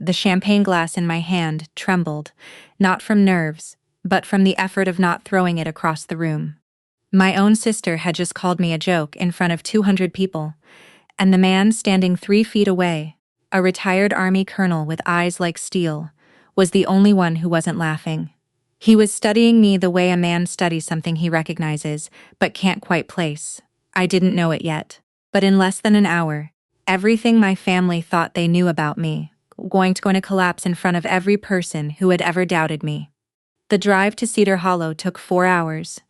The champagne glass in my hand trembled, not from nerves, but from the effort of not throwing it across the room. My own sister had just called me a joke in front of 200 people, and the man standing 3 feet away, a retired army colonel with eyes like steel, was the only one who wasn't laughing. He was studying me the way a man studies something he recognizes, but can't quite place. I didn't know it yet. But in less than an hour, everything my family thought they knew about me, going to collapse in front of every person who had ever doubted me. The drive to Cedar Hollow took 4 hours,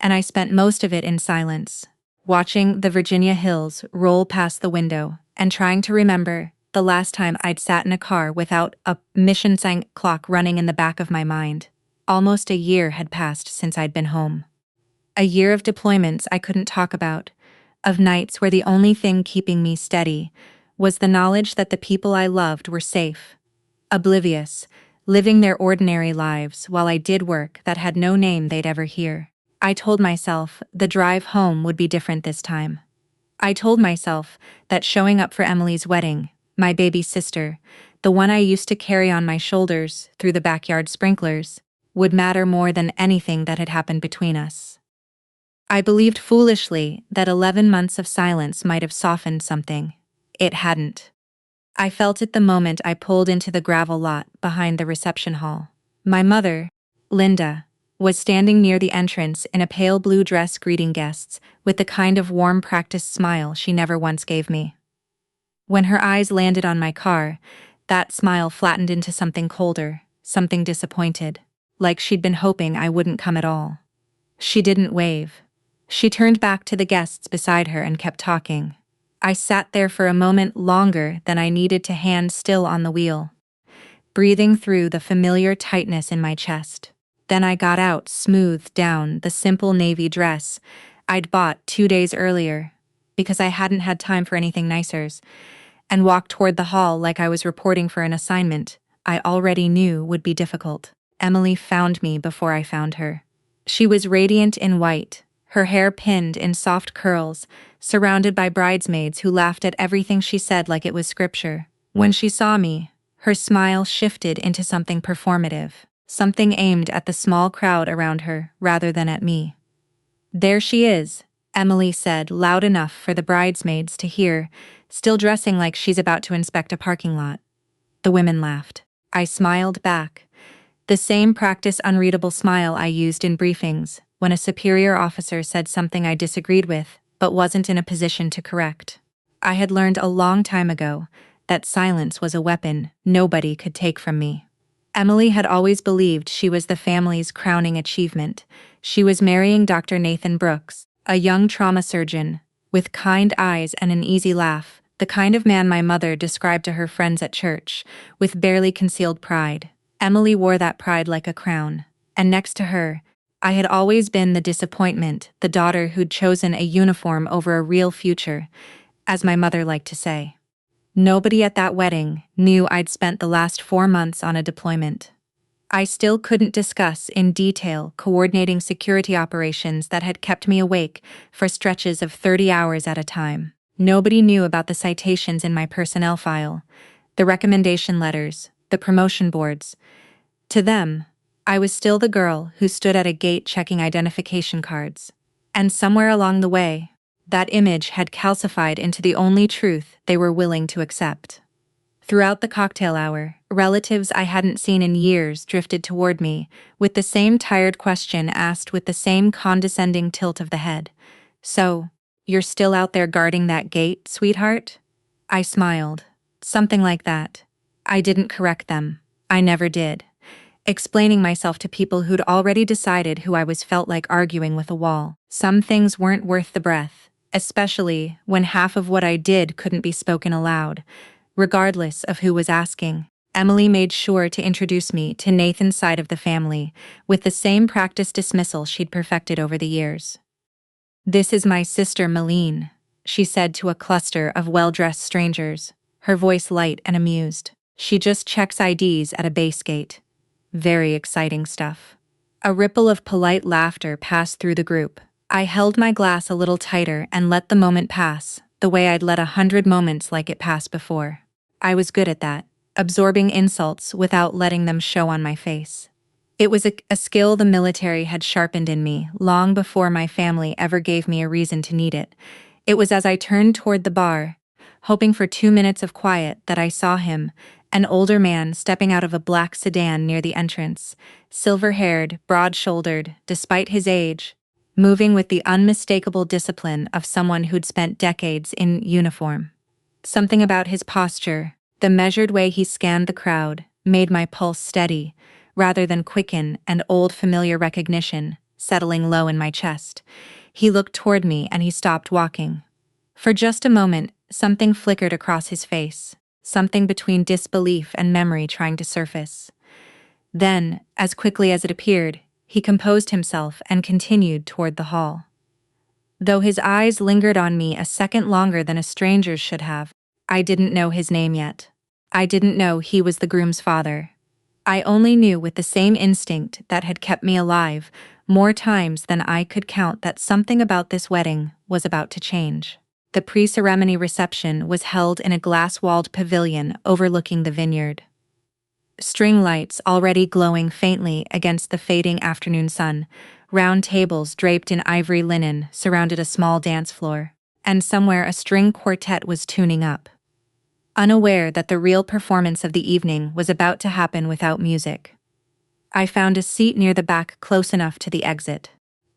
and I spent most of it in silence, watching the Virginia hills roll past the window and trying to remember the last time I'd sat in a car without a mission sign clock running in the back of my mind. Almost a year had passed since I'd been home. A year of deployments I couldn't talk about, of nights where the only thing keeping me steady was the knowledge that the people I loved were safe, oblivious, living their ordinary lives while I did work that had no name they'd ever hear. I told myself the drive home would be different this time. I told myself that showing up for Emily's wedding, my baby sister, the one I used to carry on my shoulders through the backyard sprinklers, would matter more than anything that had happened between us. I believed foolishly that 11 months of silence might have softened something. It hadn't. I felt it the moment I pulled into the gravel lot behind the reception hall. My mother, Linda, was standing near the entrance in a pale blue dress greeting guests with the kind of warm practiced smile she never once gave me. When her eyes landed on my car, that smile flattened into something colder, something disappointed, like she'd been hoping I wouldn't come at all. She didn't wave. She turned back to the guests beside her and kept talking. I sat there for a moment longer than I needed to, hand still on the wheel, breathing through the familiar tightness in my chest. Then I got out, smoothed down the simple navy dress I'd bought 2 days earlier, because I hadn't had time for anything nicer, and walked toward the hall like I was reporting for an assignment I already knew would be difficult. Emily found me before I found her. She was radiant in white, her hair pinned in soft curls, surrounded by bridesmaids who laughed at everything she said like it was scripture. When she saw me, her smile shifted into something performative, something aimed at the small crowd around her rather than at me. "There she is," Emily said, loud enough for the bridesmaids to hear, still dressing like she's about to inspect a parking lot. The women laughed. I smiled back, the same practice unreadable smile I used in briefings when a superior officer said something I disagreed with but wasn't in a position to correct. I had learned a long time ago that silence was a weapon nobody could take from me. Emily had always believed she was the family's crowning achievement. She was marrying Dr. Nathan Brooks, a young trauma surgeon, with kind eyes and an easy laugh, the kind of man my mother described to her friends at church, with barely concealed pride. Emily wore that pride like a crown, and next to her, I had always been the disappointment, the daughter who'd chosen a uniform over a real future, as my mother liked to say. Nobody at that wedding knew I'd spent the last 4 months on a deployment. I still couldn't discuss in detail coordinating security operations that had kept me awake for stretches of 30 hours at a time. Nobody knew about the citations in my personnel file, the recommendation letters, the promotion boards. To them, I was still the girl who stood at a gate checking identification cards. And somewhere along the way, that image had calcified into the only truth they were willing to accept. Throughout the cocktail hour, relatives I hadn't seen in years drifted toward me, with the same tired question asked with the same condescending tilt of the head. "So, you're still out there guarding that gate, sweetheart?" I smiled. Something like that. I didn't correct them. I never did. Explaining myself to people who'd already decided who I was felt like arguing with a wall. Some things weren't worth the breath, especially when half of what I did couldn't be spoken aloud, regardless of who was asking. Emily made sure to introduce me to Nathan's side of the family, with the same practice dismissal she'd perfected over the years. "This is my sister Malene," she said to a cluster of well-dressed strangers, her voice light and amused. "She just checks IDs at a base gate." Very exciting stuff. A ripple of polite laughter passed through the group. I held my glass a little tighter and let the moment pass, the way I'd let 100 moments like it pass before. I was good at that. absorbing insults without letting them show on my face. It was a skill the military had sharpened in me long before my family ever gave me a reason to need it. It was as I turned toward the bar, hoping for 2 minutes of quiet, that I saw him, an older man stepping out of a black sedan near the entrance, silver-haired, broad-shouldered, despite his age, moving with the unmistakable discipline of someone who'd spent decades in uniform. Something about his posture, the measured way he scanned the crowd, made my pulse steady, rather than quicken, and old familiar recognition settling low in my chest. He looked toward me and he stopped walking. For just a moment, something flickered across his face, something between disbelief and memory trying to surface. Then, as quickly as it appeared, he composed himself and continued toward the hall. Though his eyes lingered on me a second longer than a stranger's should have, I didn't know his name yet. I didn't know he was the groom's father. I only knew with the same instinct that had kept me alive more times than I could count that something about this wedding was about to change. The pre-ceremony reception was held in a glass-walled pavilion overlooking the vineyard. String lights already glowing faintly against the fading afternoon sun, round tables draped in ivory linen surrounded a small dance floor, and somewhere a string quartet was tuning up. Unaware that the real performance of the evening was about to happen without music, I found a seat near the back close enough to the exit.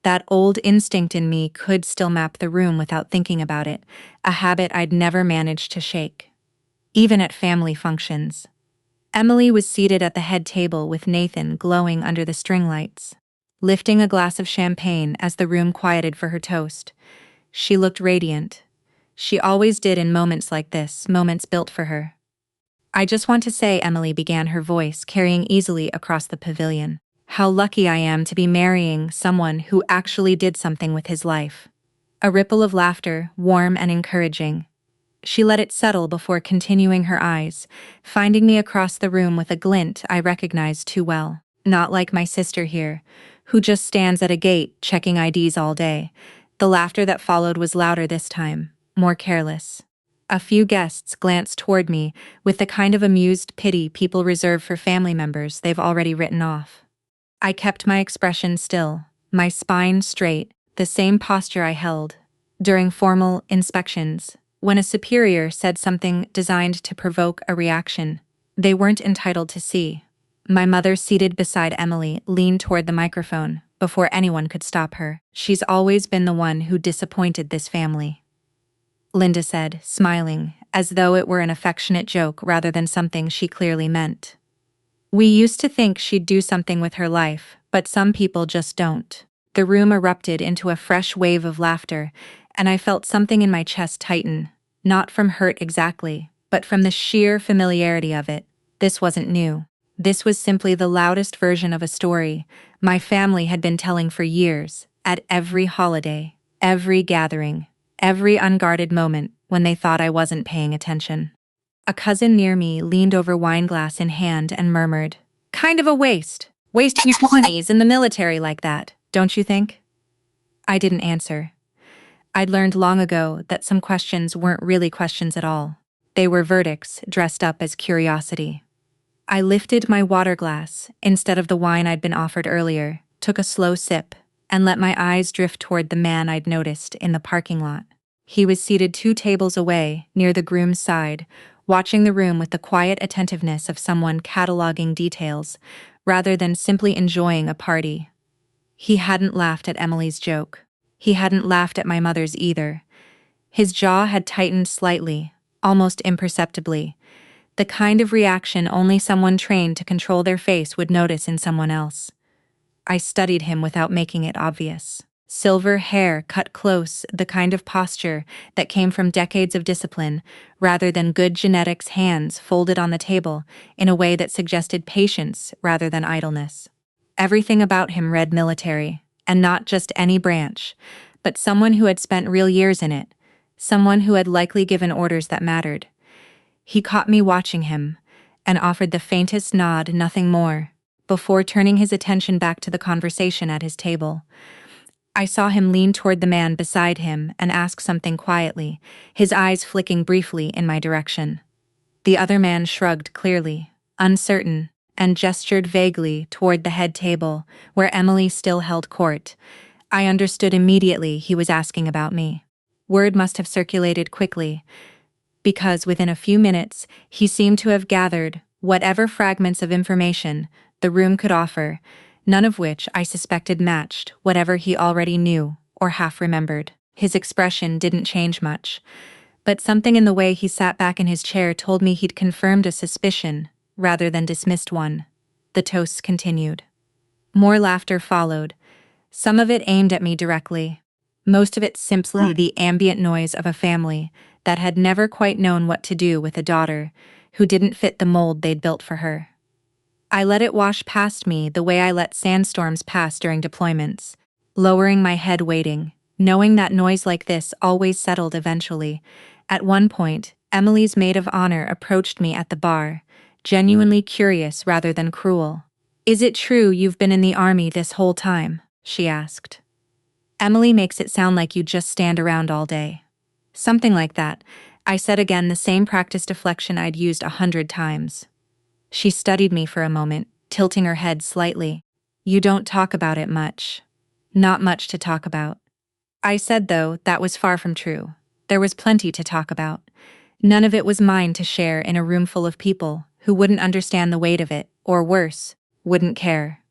That old instinct in me could still map the room without thinking about it, a habit I'd never managed to shake. Even at family functions. Emily was seated at the head table with Nathan glowing under the string lights, lifting a glass of champagne as the room quieted for her toast. She looked radiant. She always did in moments like this, moments built for her. "I just want to say," Emily began, her voice carrying easily across the pavilion, "how lucky I am to be marrying someone who actually did something with his life." A ripple of laughter, warm and encouraging. She let it settle before continuing, her eyes finding me across the room with a glint I recognized too well. Not like my sister here, who just stands at a gate checking IDs all day. The laughter that followed was louder this time, more careless. A few guests glanced toward me with the kind of amused pity people reserve for family members they've already written off. I kept my expression still, my spine straight, the same posture I held during formal inspections, when a superior said something designed to provoke a reaction they weren't entitled to see. My mother, seated beside Emily, leaned toward the microphone before anyone could stop her. "She's always been the one who disappointed this family," Linda said, smiling, as though it were an affectionate joke rather than something she clearly meant. "We used to think she'd do something with her life, but some people just don't." The room erupted into a fresh wave of laughter, and I felt something in my chest tighten, not from hurt exactly, but from the sheer familiarity of it. This wasn't new. This was simply the loudest version of a story my family had been telling for years, at every holiday, every gathering, every unguarded moment when they thought I wasn't paying attention. A cousin near me leaned over, wineglass in hand, and murmured, "Kind of a waste. Wasting your 20s in the military like that, don't you think?" I didn't answer. I'd learned long ago that some questions weren't really questions at all. They were verdicts dressed up as curiosity. I lifted my water glass instead of the wine I'd been offered earlier, took a slow sip, and let my eyes drift toward the man I'd noticed in the parking lot. He was seated 2 tables away, near the groom's side, watching the room with the quiet attentiveness of someone cataloging details, rather than simply enjoying a party. He hadn't laughed at Emily's joke. He hadn't laughed at my mother's either. His jaw had tightened slightly, almost imperceptibly, the kind of reaction only someone trained to control their face would notice in someone else. I studied him without making it obvious. Silver hair cut close, the kind of posture that came from decades of discipline, rather than good genetics, hands folded on the table in a way that suggested patience rather than idleness. Everything about him read military, and not just any branch, but someone who had spent real years in it, someone who had likely given orders that mattered. He caught me watching him, and offered the faintest nod, nothing more, before turning his attention back to the conversation at his table. I saw him lean toward the man beside him and ask something quietly, his eyes flicking briefly in my direction. The other man shrugged clearly, uncertain, and gestured vaguely toward the head table, where Emily still held court. I understood immediately he was asking about me. Word must have circulated quickly, because within a few minutes he seemed to have gathered whatever fragments of information the room could offer, none of which I suspected matched whatever he already knew or half remembered. His expression didn't change much, but something in the way he sat back in his chair told me he'd confirmed a suspicion rather than dismissed one. The toasts continued. More laughter followed, some of it aimed at me directly, most of it simply the ambient noise of a family that had never quite known what to do with a daughter who didn't fit the mold they'd built for her. I let it wash past me the way I let sandstorms pass during deployments, lowering my head waiting, knowing that noise like this always settled eventually. At one point, Emily's maid of honor approached me at the bar, genuinely curious rather than cruel. "Is it true you've been in the army this whole time?" she asked. "Emily makes it sound like you just stand around all day." "Something like that," I said, again, the same practice deflection I'd used 100 times. She studied me for a moment, tilting her head slightly. "You don't talk about it much." "Not much to talk about." I said, though that was far from true. There was plenty to talk about. None of it was mine to share in a room full of people who wouldn't understand the weight of it, or worse, wouldn't care.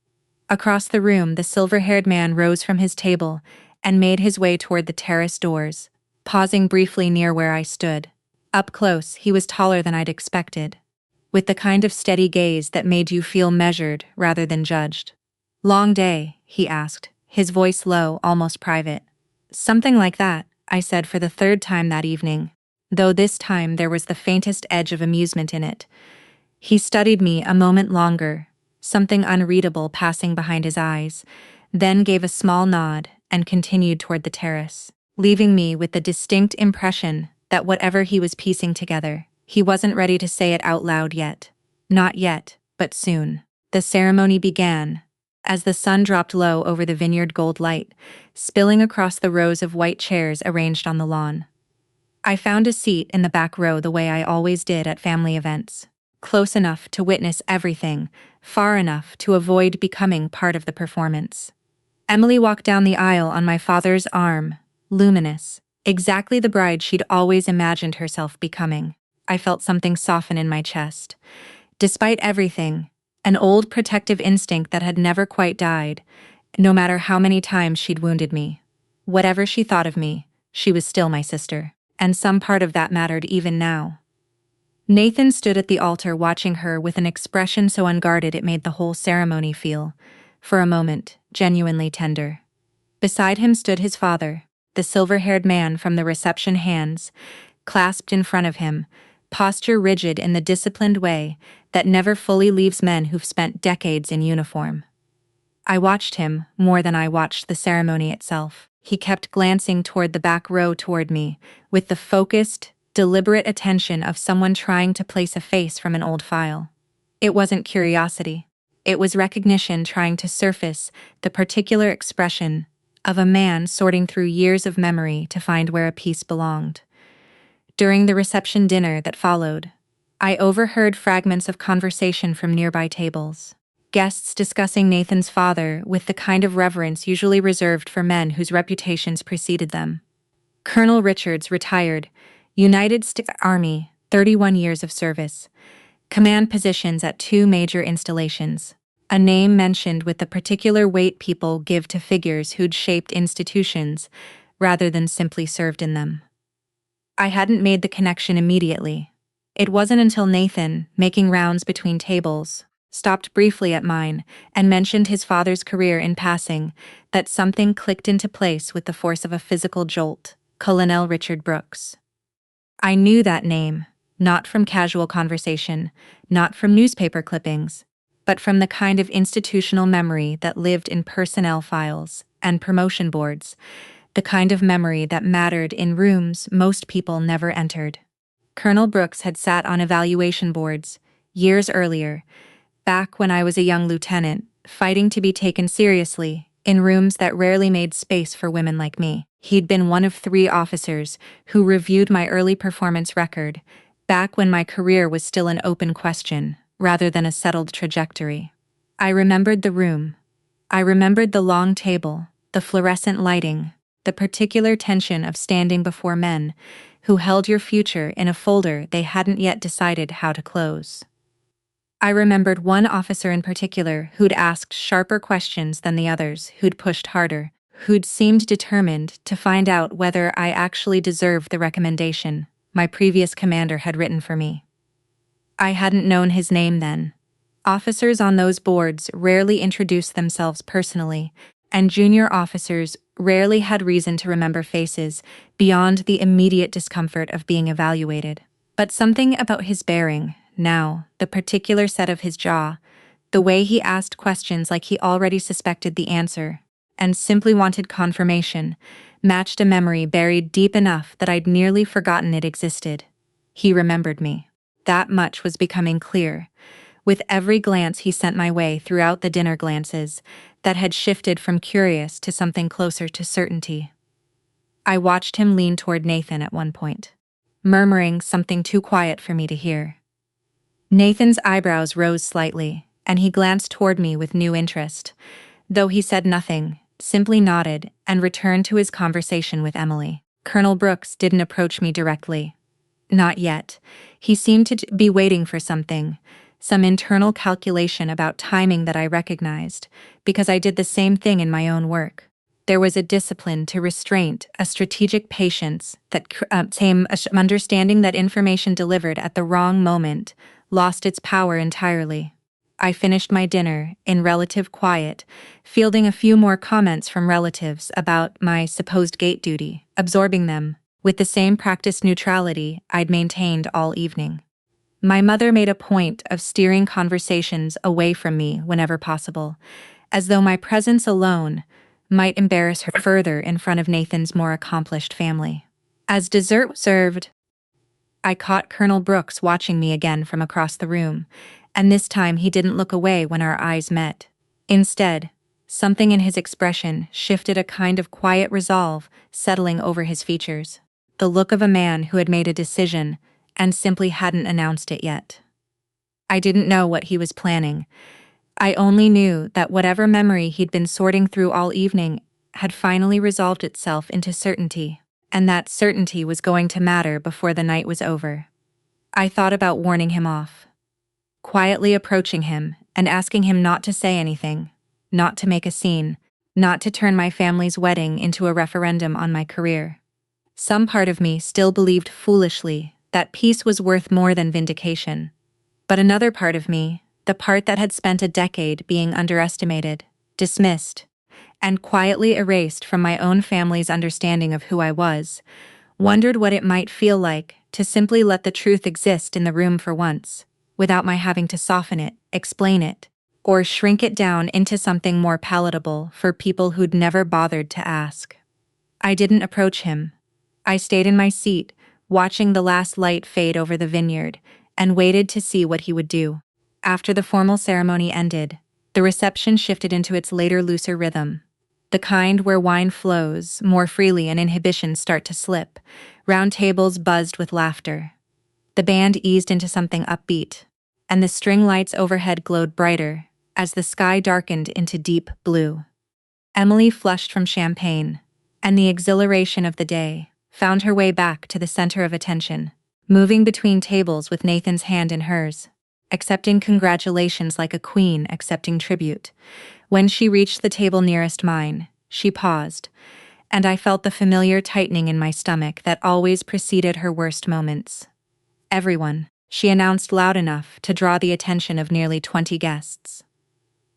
Across the room, the silver-haired man rose from his table and made his way toward the terrace doors, pausing briefly near where I stood. Up close, he was taller than I'd expected, with the kind of steady gaze that made you feel measured rather than judged. "Long day?" he asked, his voice low, almost private. "Something like that," I said for the third time that evening, though this time there was the faintest edge of amusement in it. He studied me a moment longer, something unreadable passing behind his eyes, then gave a small nod and continued toward the terrace, leaving me with the distinct impression that whatever he was piecing together, he wasn't ready to say it out loud yet. Not yet, but soon. The ceremony began, as the sun dropped low over the vineyard, gold light spilling across the rows of white chairs arranged on the lawn. I found a seat in the back row the way I always did at family events, close enough to witness everything, far enough to avoid becoming part of the performance. Emily walked down the aisle on my father's arm, luminous, exactly the bride she'd always imagined herself becoming. I felt something soften in my chest. Despite everything, an old protective instinct that had never quite died, no matter how many times she'd wounded me. Whatever she thought of me, she was still my sister, and some part of that mattered even now. Nathan stood at the altar watching her with an expression so unguarded it made the whole ceremony feel, for a moment, genuinely tender. Beside him stood his father, the silver-haired man from the reception, hands clasped in front of him, posture rigid in the disciplined way that never fully leaves men who've spent decades in uniform. I watched him more than I watched the ceremony itself. He kept glancing toward the back row toward me, with the focused, deliberate attention of someone trying to place a face from an old file. It wasn't curiosity. It was recognition trying to surface the particular expression of a man sorting through years of memory to find where a piece belonged. During the reception dinner that followed, I overheard fragments of conversation from nearby tables. Guests discussing Nathan's father with the kind of reverence usually reserved for men whose reputations preceded them. Colonel Richards, retired, United States Army, 31 years of service, command positions at 2 major installations, a name mentioned with the particular weight people give to figures who'd shaped institutions rather than simply served in them. I hadn't made the connection immediately. It wasn't until Nathan, making rounds between tables, stopped briefly at mine and mentioned his father's career in passing that something clicked into place with the force of a physical jolt. Colonel Richard Brooks. I knew that name, not from casual conversation, not from newspaper clippings, but from the kind of institutional memory that lived in personnel files and promotion boards, the kind of memory that mattered in rooms most people never entered. Colonel Brooks had sat on evaluation boards years earlier, back when I was a young lieutenant, fighting to be taken seriously, in rooms that rarely made space for women like me. He'd been one of 3 officers who reviewed my early performance record, back when my career was still an open question, rather than a settled trajectory. I remembered the room. I remembered the long table, the fluorescent lighting, the particular tension of standing before men who held your future in a folder they hadn't yet decided how to close. I remembered one officer in particular who'd asked sharper questions than the others, who'd pushed harder, who'd seemed determined to find out whether I actually deserved the recommendation my previous commander had written for me. I hadn't known his name then. Officers on those boards rarely introduced themselves personally, and junior officers rarely had reason to remember faces beyond the immediate discomfort of being evaluated. But something about his bearing, now, the particular set of his jaw, the way he asked questions like he already suspected the answer, and simply wanted confirmation, matched a memory buried deep enough that I'd nearly forgotten it existed. He remembered me. That much was becoming clear, with every glance he sent my way throughout the dinner glances that had shifted from curious to something closer to certainty. I watched him lean toward Nathan at one point, murmuring something too quiet for me to hear. Nathan's eyebrows rose slightly, and he glanced toward me with new interest, though he said nothing, simply nodded and returned to his conversation with Emily. Colonel Brooks didn't approach me directly. Not yet. He seemed to be waiting for something, some internal calculation about timing that I recognized, because I did the same thing in my own work. There was a discipline to restraint, a strategic patience that came, understanding that information delivered at the wrong moment lost its power entirely. I finished my dinner in relative quiet, fielding a few more comments from relatives about my supposed gate duty, absorbing them with the same practiced neutrality I'd maintained all evening. My mother made a point of steering conversations away from me whenever possible, as though my presence alone might embarrass her further in front of Nathan's more accomplished family. As dessert was served, I caught Colonel Brooks watching me again from across the room, and this time he didn't look away when our eyes met. Instead, something in his expression shifted, a kind of quiet resolve settling over his features, the look of a man who had made a decision and simply hadn't announced it yet. I didn't know what he was planning. I only knew that whatever memory he'd been sorting through all evening had finally resolved itself into certainty, and that certainty was going to matter before the night was over. I thought about warning him off, quietly approaching him and asking him not to say anything, not to make a scene, not to turn my family's wedding into a referendum on my career. Some part of me still believed foolishly that peace was worth more than vindication. But another part of me, the part that had spent a decade being underestimated, dismissed, and quietly erased from my own family's understanding of who I was, wondered what it might feel like to simply let the truth exist in the room for once, without my having to soften it, explain it, or shrink it down into something more palatable for people who'd never bothered to ask. I didn't approach him. I stayed in my seat, watching the last light fade over the vineyard, and waited to see what he would do. After the formal ceremony ended, the reception shifted into its later looser rhythm, the kind where wine flows more freely and inhibitions start to slip. Round tables buzzed with laughter. The band eased into something upbeat, and the string lights overhead glowed brighter as the sky darkened into deep blue. Emily flushed from champagne, and the exhilaration of the day found her way back to the center of attention, moving between tables with Nathan's hand in hers, accepting congratulations like a queen accepting tribute. When she reached the table nearest mine, she paused, and I felt the familiar tightening in my stomach that always preceded her worst moments. "Everyone," she announced loud enough to draw the attention of nearly 20 guests.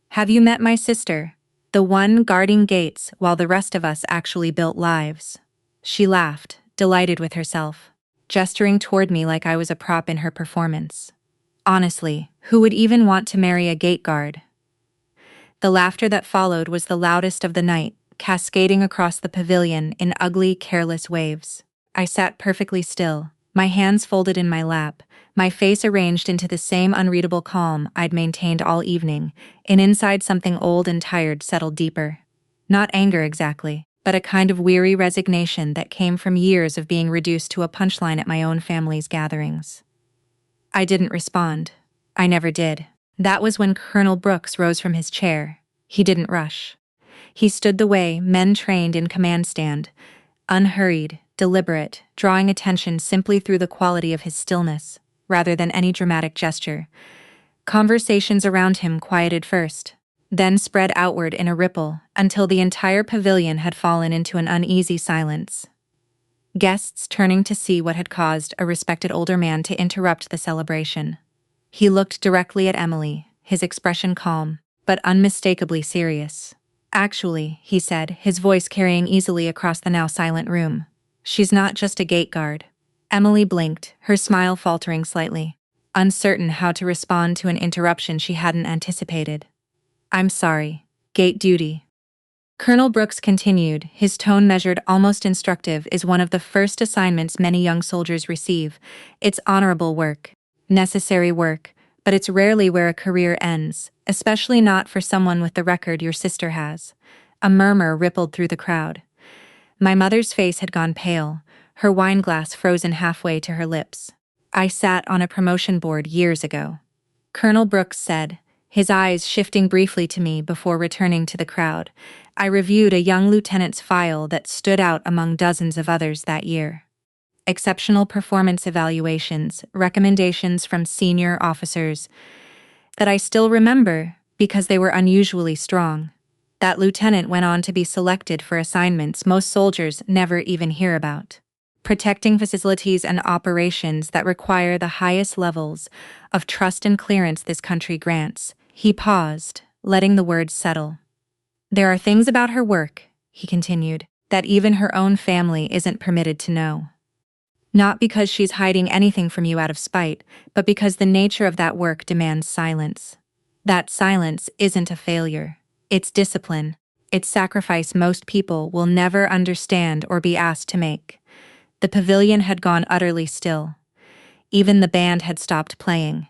"Have you met my sister? The one guarding gates while the rest of us actually built lives." She laughed, delighted with herself, gesturing toward me like I was a prop in her performance. Honestly, who would even want to marry a gate guard? The laughter that followed was the loudest of the night, cascading across the pavilion in ugly, careless waves. I sat perfectly still, my hands folded in my lap, my face arranged into the same unreadable calm I'd maintained all evening, and inside something old and tired settled deeper. Not anger exactly, but a kind of weary resignation that came from years of being reduced to a punchline at my own family's gatherings. I didn't respond. I never did. That was when Colonel Brooks rose from his chair. He didn't rush. He stood the way men trained in command stand, unhurried, deliberate, drawing attention simply through the quality of his stillness, rather than any dramatic gesture. Conversations around him quieted first, then spread outward in a ripple until the entire pavilion had fallen into an uneasy silence. Guests turning to see what had caused a respected older man to interrupt the celebration. He looked directly at Emily, his expression calm, but unmistakably serious. "Actually," he said, his voice carrying easily across the now silent room, "she's not just a gate guard." Emily blinked, her smile faltering slightly, uncertain how to respond to an interruption she hadn't anticipated. "I'm sorry. Gate duty." Colonel Brooks continued, his tone measured, almost instructive, "is one of the first assignments many young soldiers receive. It's honorable work, necessary work, but it's rarely where a career ends, especially not for someone with the record your sister has." A murmur rippled through the crowd. My mother's face had gone pale, her wineglass frozen halfway to her lips. "I sat on a promotion board years ago," Colonel Brooks said, his eyes shifting briefly to me before returning to the crowd. "I reviewed a young lieutenant's file that stood out among dozens of others that year. Exceptional performance evaluations, recommendations from senior officers that I still remember because they were unusually strong. That lieutenant went on to be selected for assignments most soldiers never even hear about. Protecting facilities and operations that require the highest levels of trust and clearance this country grants." He paused, letting the words settle. "There are things about her work," he continued, "that even her own family isn't permitted to know. Not because she's hiding anything from you out of spite, but because the nature of that work demands silence. That silence isn't a failure. It's discipline. It's sacrifice most people will never understand or be asked to make." The pavilion had gone utterly still. Even the band had stopped playing,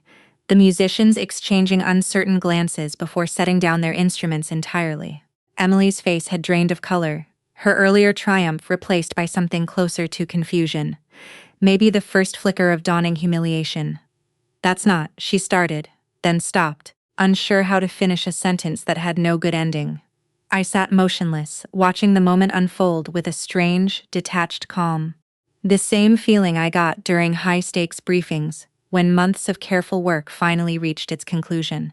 the musicians exchanging uncertain glances before setting down their instruments entirely. Emily's face had drained of color, her earlier triumph replaced by something closer to confusion. Maybe the first flicker of dawning humiliation. "That's not," she started, then stopped, unsure how to finish a sentence that had no good ending. I sat motionless, watching the moment unfold with a strange, detached calm. The same feeling I got during high-stakes briefings, when months of careful work finally reached its conclusion.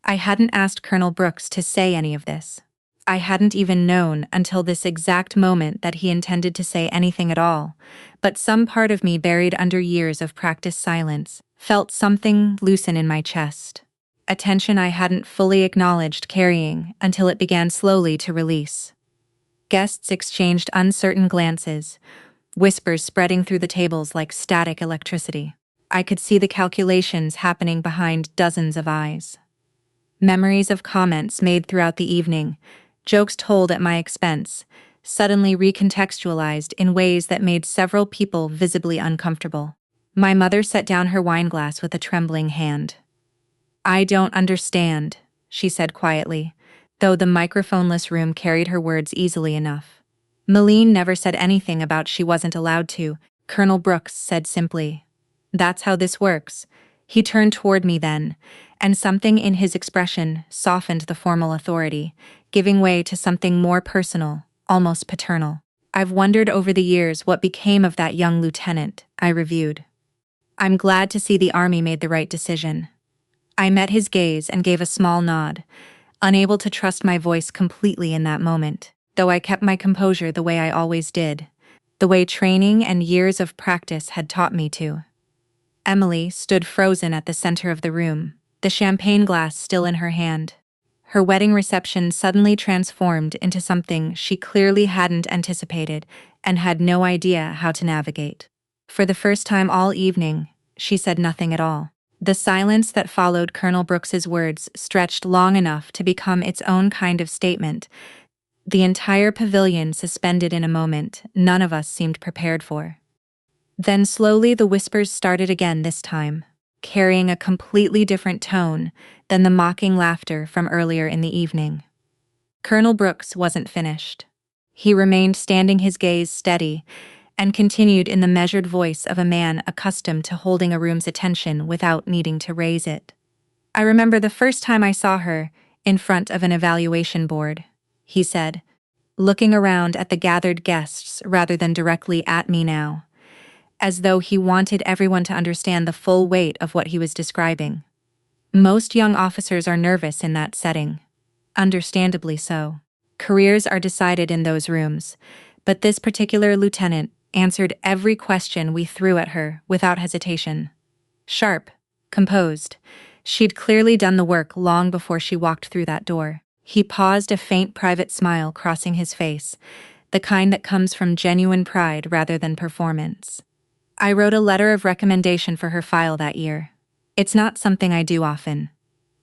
I hadn't asked Colonel Brooks to say any of this. I hadn't even known until this exact moment that he intended to say anything at all, but some part of me, buried under years of practiced silence, felt something loosen in my chest. A tension I hadn't fully acknowledged carrying until it began slowly to release. Guests exchanged uncertain glances, whispers spreading through the tables like static electricity. I could see the calculations happening behind dozens of eyes. Memories of comments made throughout the evening, jokes told at my expense, suddenly recontextualized in ways that made several people visibly uncomfortable. My mother set down her wineglass with a trembling hand. "I don't understand," she said quietly, though the microphoneless room carried her words easily enough. "Malene never said anything about she wasn't allowed to," Colonel Brooks said simply. "That's how this works." He turned toward me then, and something in his expression softened the formal authority, giving way to something more personal, almost paternal. "I've wondered over the years what became of that young lieutenant," I reviewed. "I'm glad to see the Army made the right decision." I met his gaze and gave a small nod, unable to trust my voice completely in that moment, though I kept my composure the way I always did, the way training and years of practice had taught me to. Emily stood frozen at the center of the room, the champagne glass still in her hand. Her wedding reception suddenly transformed into something she clearly hadn't anticipated and had no idea how to navigate. For the first time all evening, she said nothing at all. The silence that followed Colonel Brooks's words stretched long enough to become its own kind of statement. The entire pavilion suspended in a moment none of us seemed prepared for. Then slowly the whispers started again, this time, carrying a completely different tone than the mocking laughter from earlier in the evening. Colonel Brooks wasn't finished. He remained standing, his gaze steady, and continued in the measured voice of a man accustomed to holding a room's attention without needing to raise it. "I remember the first time I saw her, in front of an evaluation board," he said, looking around at the gathered guests rather than directly at me now, as though he wanted everyone to understand the full weight of what he was describing. Most young officers are nervous in that setting. Understandably so. Careers are decided in those rooms, but this particular lieutenant answered every question we threw at her without hesitation. Sharp, composed. She'd clearly done the work long before she walked through that door. He paused, a faint private smile crossing his face, the kind that comes from genuine pride rather than performance. "I wrote a letter of recommendation for her file that year. It's not something I do often.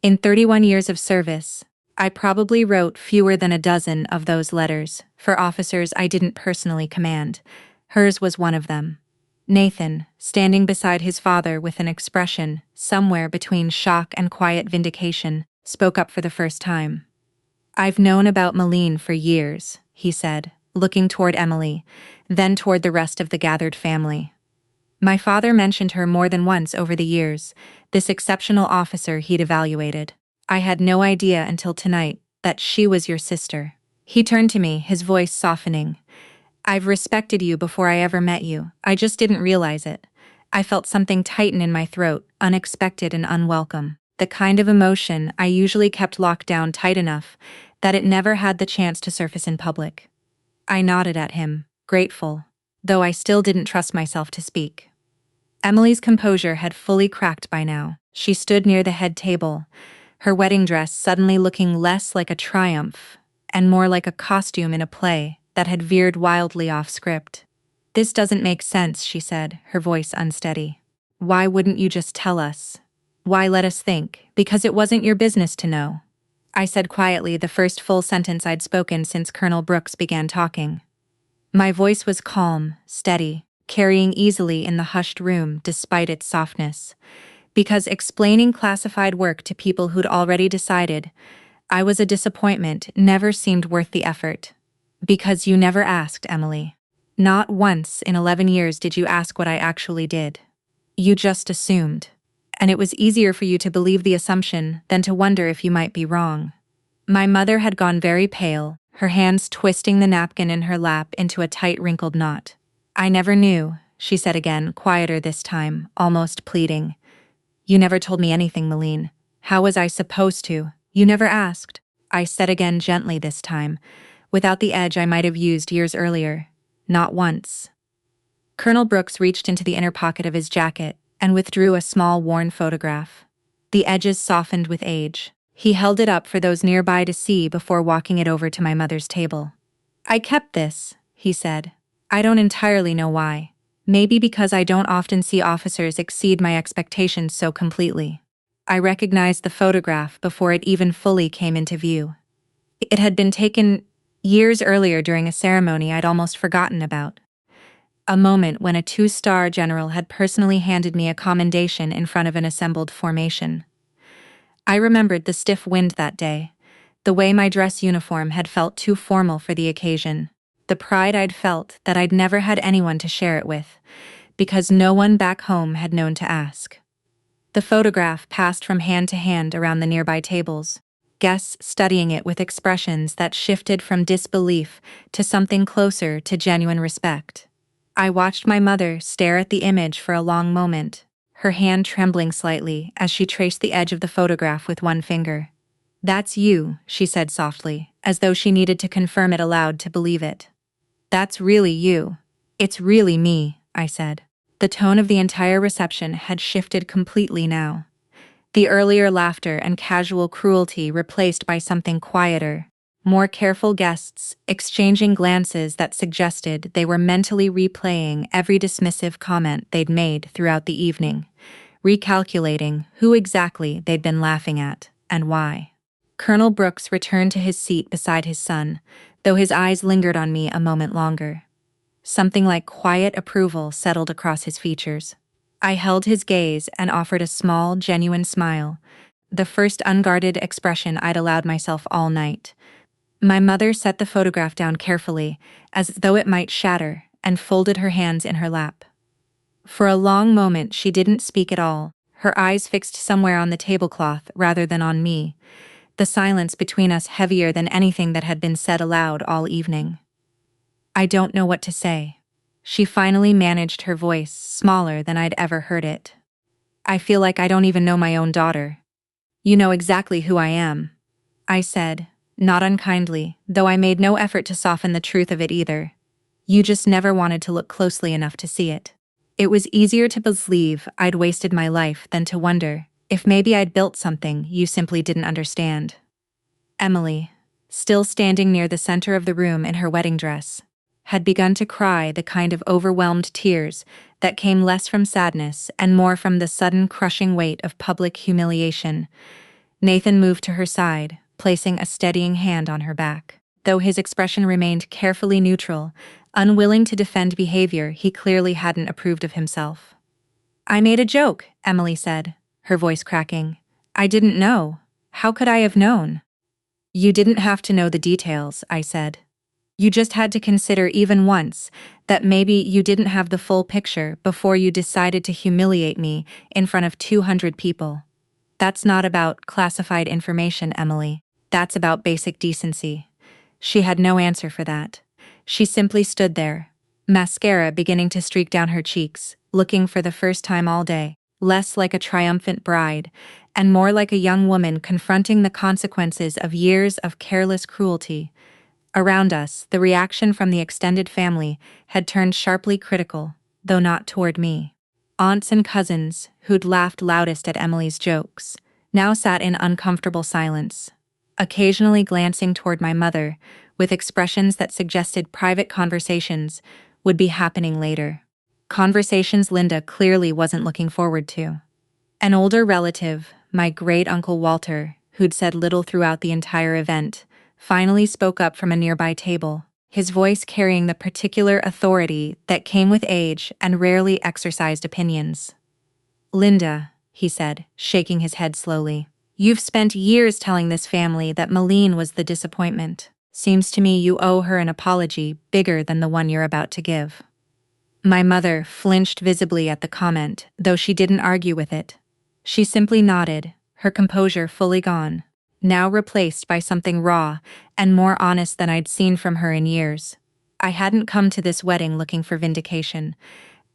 In 31 years of service, I probably wrote fewer than a dozen of those letters for officers I didn't personally command. Hers was one of them." Nathan, standing beside his father with an expression somewhere between shock and quiet vindication, spoke up for the first time. "I've known about Malene for years," he said, looking toward Emily, then toward the rest of the gathered family. "My father mentioned her more than once over the years, this exceptional officer he'd evaluated. I had no idea until tonight that she was your sister." He turned to me, his voice softening. "I've respected you before I ever met you. I just didn't realize it. I felt something tighten in my throat, unexpected and unwelcome. The kind of emotion I usually kept locked down tight enough that it never had the chance to surface in public." I nodded at him, grateful, though I still didn't trust myself to speak. Emily's composure had fully cracked by now. She stood near the head table, her wedding dress suddenly looking less like a triumph and more like a costume in a play that had veered wildly off script. "This doesn't make sense," she said, her voice unsteady. "Why wouldn't you just tell us? Why let us think? Because it wasn't your business to know." I said quietly, the first full sentence I'd spoken since Colonel Brooks began talking. My voice was calm, steady, carrying easily in the hushed room despite its softness. Because explaining classified work to people who'd already decided I was a disappointment never seemed worth the effort. Because you never asked, Emily. Not once in 11 years did you ask what I actually did. You just assumed. And it was easier for you to believe the assumption than to wonder if you might be wrong. My mother had gone very pale, her hands twisting the napkin in her lap into a tight wrinkled knot. "I never knew," she said again, quieter this time, almost pleading. "You never told me anything, Malene. How was I supposed to? You never asked," I said again gently this time, without the edge I might have used years earlier. "Not once." Colonel Brooks reached into the inner pocket of his jacket and withdrew a small worn photograph. The edges softened with age. He held it up for those nearby to see before walking it over to my mother's table. "I kept this," he said. "I don't entirely know why. Maybe because I don't often see officers exceed my expectations so completely." I recognized the photograph before it even fully came into view. It had been taken years earlier during a ceremony I'd almost forgotten about. A moment when a 2-star general had personally handed me a commendation in front of an assembled formation. I remembered the stiff wind that day, the way my dress uniform had felt too formal for the occasion, the pride I'd felt that I'd never had anyone to share it with, because no one back home had known to ask. The photograph passed from hand to hand around the nearby tables, guests studying it with expressions that shifted from disbelief to something closer to genuine respect. I watched my mother stare at the image for a long moment, her hand trembling slightly as she traced the edge of the photograph with one finger. "That's you," she said softly, as though she needed to confirm it aloud to believe it. "That's really you. It's really me," I said. The tone of the entire reception had shifted completely now. The earlier laughter and casual cruelty replaced by something quieter, more careful guests exchanging glances that suggested they were mentally replaying every dismissive comment they'd made throughout the evening, recalculating who exactly they'd been laughing at and why. Colonel Brooks returned to his seat beside his son, though his eyes lingered on me a moment longer. Something like quiet approval settled across his features. I held his gaze and offered a small, genuine smile, the first unguarded expression I'd allowed myself all night. My mother set the photograph down carefully, as though it might shatter, and folded her hands in her lap. For a long moment she didn't speak at all, her eyes fixed somewhere on the tablecloth rather than on me, the silence between us heavier than anything that had been said aloud all evening. "I don't know what to say." She finally managed, her voice smaller than I'd ever heard it. "I feel like I don't even know my own daughter." "You know exactly who I am," I said, not unkindly, though I made no effort to soften the truth of it either. "You just never wanted to look closely enough to see it." It was easier to believe I'd wasted my life than to wonder if maybe I'd built something you simply didn't understand. Emily, still standing near the center of the room in her wedding dress, had begun to cry, the kind of overwhelmed tears that came less from sadness and more from the sudden crushing weight of public humiliation. Nathan moved to her side, placing a steadying hand on her back. Though his expression remained carefully neutral, unwilling to defend behavior he clearly hadn't approved of himself. "I made a joke," Emily said, her voice cracking. "I didn't know. How could I have known?" "You didn't have to know the details," I said. "You just had to consider even once that maybe you didn't have the full picture before you decided to humiliate me in front of 200 people. That's not about classified information, Emily. That's about basic decency." She had no answer for that. She simply stood there, mascara beginning to streak down her cheeks, looking for the first time all day, less like a triumphant bride, and more like a young woman confronting the consequences of years of careless cruelty. Around us, the reaction from the extended family had turned sharply critical, though not toward me. Aunts and cousins, who'd laughed loudest at Emily's jokes, now sat in uncomfortable silence, occasionally glancing toward my mother, with expressions that suggested private conversations would be happening later. Conversations Linda clearly wasn't looking forward to. An older relative, my great-uncle Walter, who'd said little throughout the entire event, finally spoke up from a nearby table, his voice carrying the particular authority that came with age and rarely exercised opinions. "Linda," he said, shaking his head slowly, "you've spent years telling this family that Malene was the disappointment. Seems to me you owe her an apology bigger than the one you're about to give." My mother flinched visibly at the comment, though she didn't argue with it. She simply nodded, her composure fully gone, now replaced by something raw and more honest than I'd seen from her in years. "I hadn't come to this wedding looking for vindication.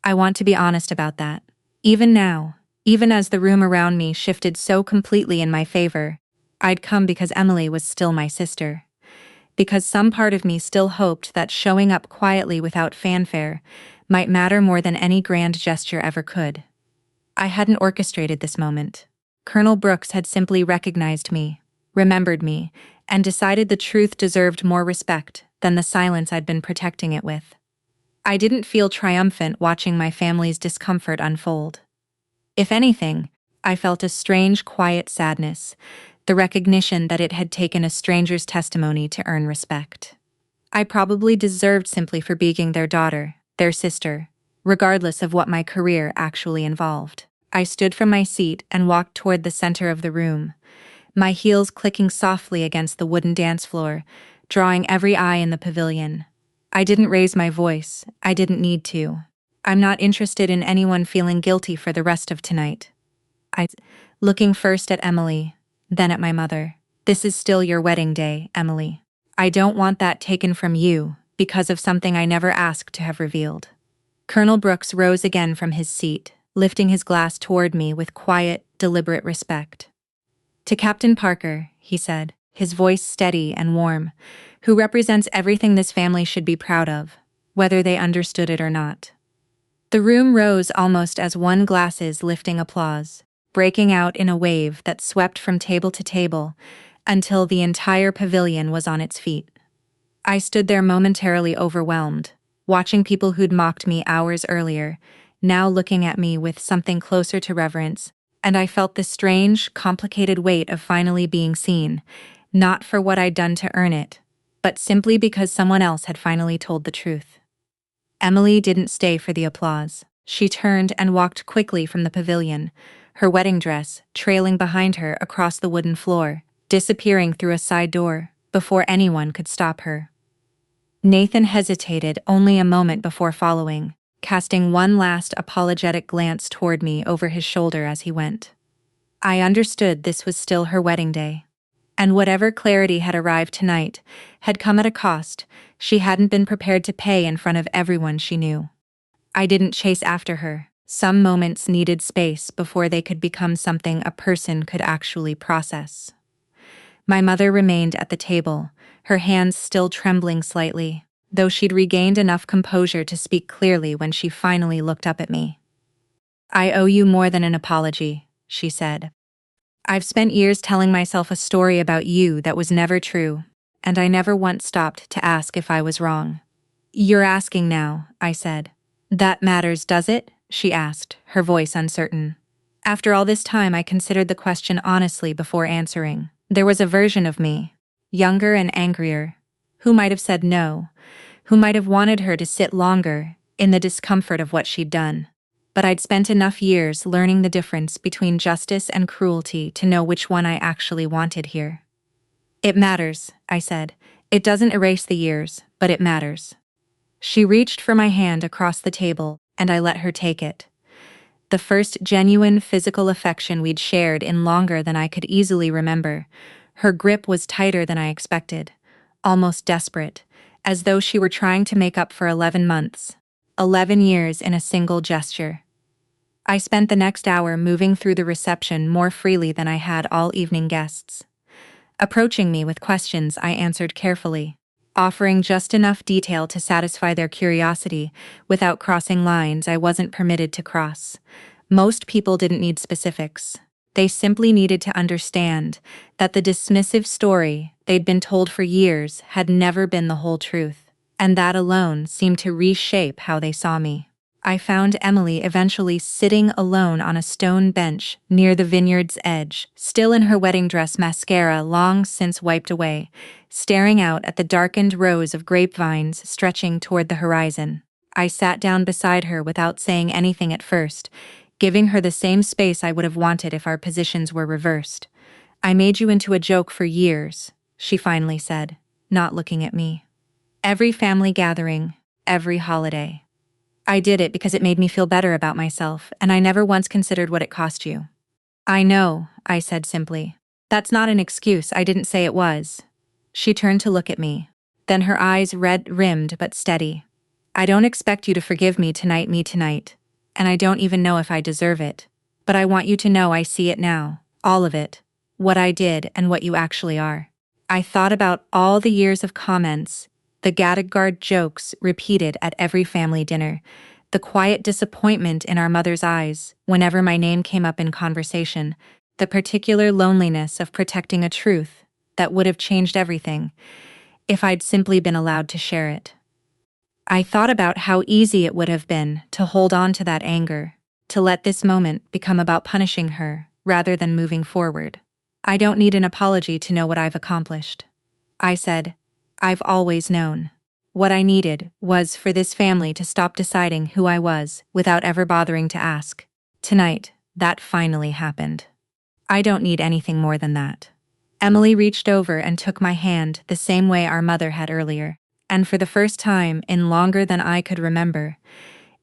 I want to be honest about that. Even now, even as the room around me shifted so completely in my favor, I'd come because Emily was still my sister. Because some part of me still hoped that showing up quietly without fanfare might matter more than any grand gesture ever could. I hadn't orchestrated this moment. Colonel Brooks had simply recognized me, remembered me, and decided the truth deserved more respect than the silence I'd been protecting it with. I didn't feel triumphant watching my family's discomfort unfold. If anything, I felt a strange, quiet sadness, the recognition that it had taken a stranger's testimony to earn respect. I probably deserved simply for being their daughter, their sister, regardless of what my career actually involved. I stood from my seat and walked toward the center of the room, my heels clicking softly against the wooden dance floor, drawing every eye in the pavilion. I didn't raise my voice. I didn't need to. I'm not interested in anyone feeling guilty for the rest of tonight. Looking first at Emily, then at my mother. "This is still your wedding day, Emily. I don't want that taken from you because of something I never asked to have revealed." Colonel Brooks rose again from his seat, lifting his glass toward me with quiet, deliberate respect. "To Captain Parker," he said, his voice steady and warm, "who represents everything this family should be proud of, whether they understood it or not." The room rose almost as one, glasses lifting applause, breaking out in a wave that swept from table to table until the entire pavilion was on its feet. I stood there momentarily overwhelmed, watching people who'd mocked me hours earlier, now looking at me with something closer to reverence, and I felt the strange, complicated weight of finally being seen, not for what I'd done to earn it, but simply because someone else had finally told the truth. Emily didn't stay for the applause. She turned and walked quickly from the pavilion, her wedding dress trailing behind her across the wooden floor, disappearing through a side door before anyone could stop her. Nathan hesitated only a moment before following, casting one last apologetic glance toward me over his shoulder as he went. I understood this was still her wedding day. And whatever clarity had arrived tonight had come at a cost she hadn't been prepared to pay in front of everyone she knew. I didn't chase after her. Some moments needed space before they could become something a person could actually process. My mother remained at the table, her hands still trembling slightly, though she'd regained enough composure to speak clearly when she finally looked up at me. "I owe you more than an apology," she said. "I've spent years telling myself a story about you that was never true, and I never once stopped to ask if I was wrong." "You're asking now," I said. "That matters, does it?" she asked, her voice uncertain. After all this time, I considered the question honestly before answering. There was a version of me, younger and angrier, who might have said no, who might have wanted her to sit longer in the discomfort of what she'd done. But I'd spent enough years learning the difference between justice and cruelty to know which one I actually wanted here. "It matters," I said. "It doesn't erase the years, but it matters." She reached for my hand across the table, and I let her take it. The first genuine physical affection we'd shared in longer than I could easily remember. Her grip was tighter than I expected, almost desperate, as though she were trying to make up for 11 months, 11 years in a single gesture. I spent the next hour moving through the reception more freely than I had all evening guests. Approaching me with questions, I answered carefully, offering just enough detail to satisfy their curiosity without crossing lines I wasn't permitted to cross. Most people didn't need specifics. They simply needed to understand that the dismissive story they'd been told for years had never been the whole truth, and that alone seemed to reshape how they saw me. I found Emily eventually sitting alone on a stone bench near the vineyard's edge, still in her wedding dress, mascara long since wiped away, staring out at the darkened rows of grapevines stretching toward the horizon. I sat down beside her without saying anything at first, giving her the same space I would have wanted if our positions were reversed. "I made you into a joke for years," she finally said, not looking at me. "Every family gathering, every holiday. I did it because it made me feel better about myself, and I never once considered what it cost you." "I know," I said simply. "That's not an excuse, I didn't say it was." She turned to look at me, then her eyes red-rimmed but steady. "I don't expect you to forgive me tonight, and I don't even know if I deserve it. But I want you to know I see it now, all of it, what I did and what you actually are." I thought about all the years of comments, the Gaddagard jokes repeated at every family dinner, the quiet disappointment in our mother's eyes whenever my name came up in conversation, the particular loneliness of protecting a truth that would have changed everything if I'd simply been allowed to share it. I thought about how easy it would have been to hold on to that anger, to let this moment become about punishing her rather than moving forward. "I don't need an apology to know what I've accomplished," I said. "I've always known. What I needed was for this family to stop deciding who I was without ever bothering to ask. Tonight, that finally happened. I don't need anything more than that." Emily reached over and took my hand the same way our mother had earlier, and for the first time in longer than I could remember,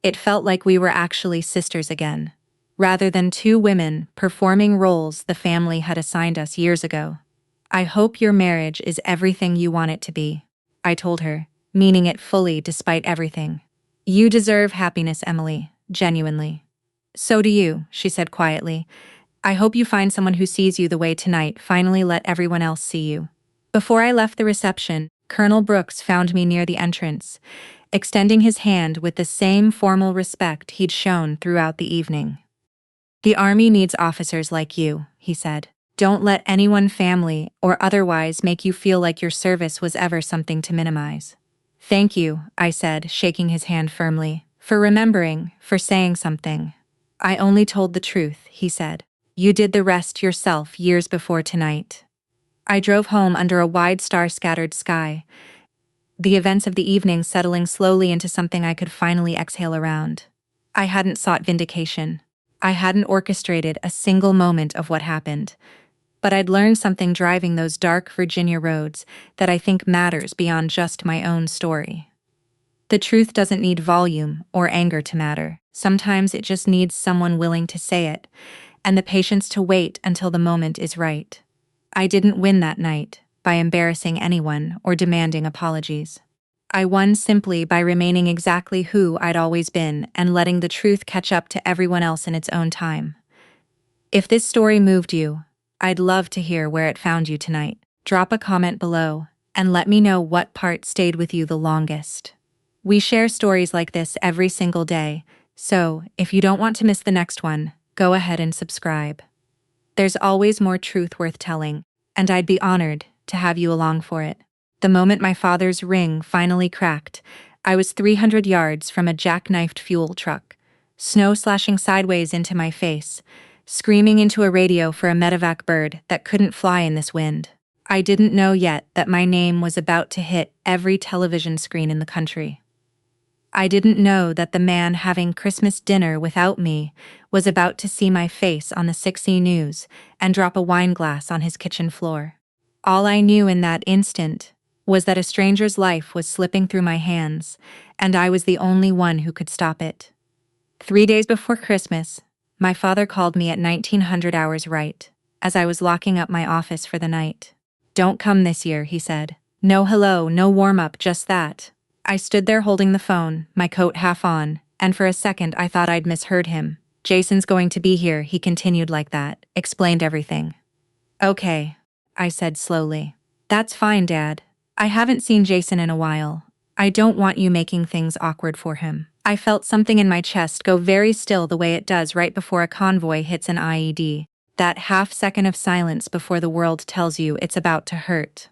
it felt like we were actually sisters again, rather than two women performing roles the family had assigned us years ago. "I hope your marriage is everything you want it to be," I told her, meaning it fully despite everything. "You deserve happiness, Emily, genuinely." "So do you," she said quietly. "I hope you find someone who sees you the way tonight finally let everyone else see you." Before I left the reception, Colonel Brooks found me near the entrance, extending his hand with the same formal respect he'd shown throughout the evening. "The Army needs officers like you," he said. "Don't let anyone, family or otherwise, make you feel like your service was ever something to minimize." "Thank you," I said, shaking his hand firmly, "for remembering, for saying something." "I only told the truth," he said. "You did the rest yourself years before tonight." I drove home under a wide star-scattered sky, the events of the evening settling slowly into something I could finally exhale around. I hadn't sought vindication. I hadn't orchestrated a single moment of what happened. But I'd learned something driving those dark Virginia roads that I think matters beyond just my own story. The truth doesn't need volume or anger to matter. Sometimes it just needs someone willing to say it, and the patience to wait until the moment is right. I didn't win that night by embarrassing anyone or demanding apologies. I won simply by remaining exactly who I'd always been and letting the truth catch up to everyone else in its own time. If this story moved you, I'd love to hear where it found you tonight. Drop a comment below and let me know what part stayed with you the longest. We share stories like this every single day, so if you don't want to miss the next one, go ahead and subscribe. There's always more truth worth telling, and I'd be honored to have you along for it. The moment my father's ring finally cracked, I was 300 yards from a jackknifed fuel truck, snow slashing sideways into my face, screaming into a radio for a medevac bird that couldn't fly in this wind. I didn't know yet that my name was about to hit every television screen in the country. I didn't know that the man having Christmas dinner without me was about to see my face on the 6E News and drop a wine glass on his kitchen floor. All I knew in that instant was that a stranger's life was slipping through my hands, and I was the only one who could stop it. 3 days before Christmas, my father called me at 1900 hours right, as I was locking up my office for the night. "Don't come this year," he said. "No hello, no warm-up, just that." I stood there holding the phone, my coat half on, and for a second I thought I'd misheard him. "Jason's going to be here," he continued like that, explained everything. "Okay," I said slowly. "That's fine, Dad. I haven't seen Jason in a while. I don't want you making things awkward for him." I felt something in my chest go very still the way it does right before a convoy hits an IED, that half second of silence before the world tells you it's about to hurt.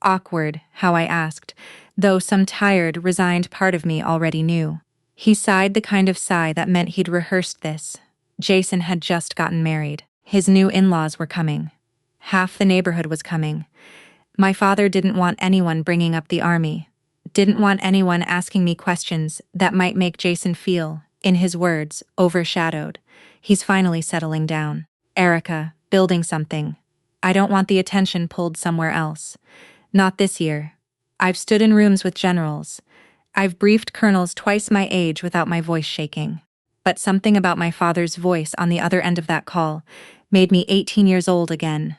Awkward, how I asked, though some tired, resigned part of me already knew. He sighed the kind of sigh that meant he'd rehearsed this. Jason had just gotten married. His new in-laws were coming. Half the neighborhood was coming. My father didn't want anyone bringing up the army. Didn't want anyone asking me questions that might make Jason feel, in his words, overshadowed. He's finally settling down. "Erica, building something. I don't want the attention pulled somewhere else. Not this year. I've stood in rooms with generals. I've briefed colonels twice my age without my voice shaking. But something about my father's voice on the other end of that call made me 18 years old again.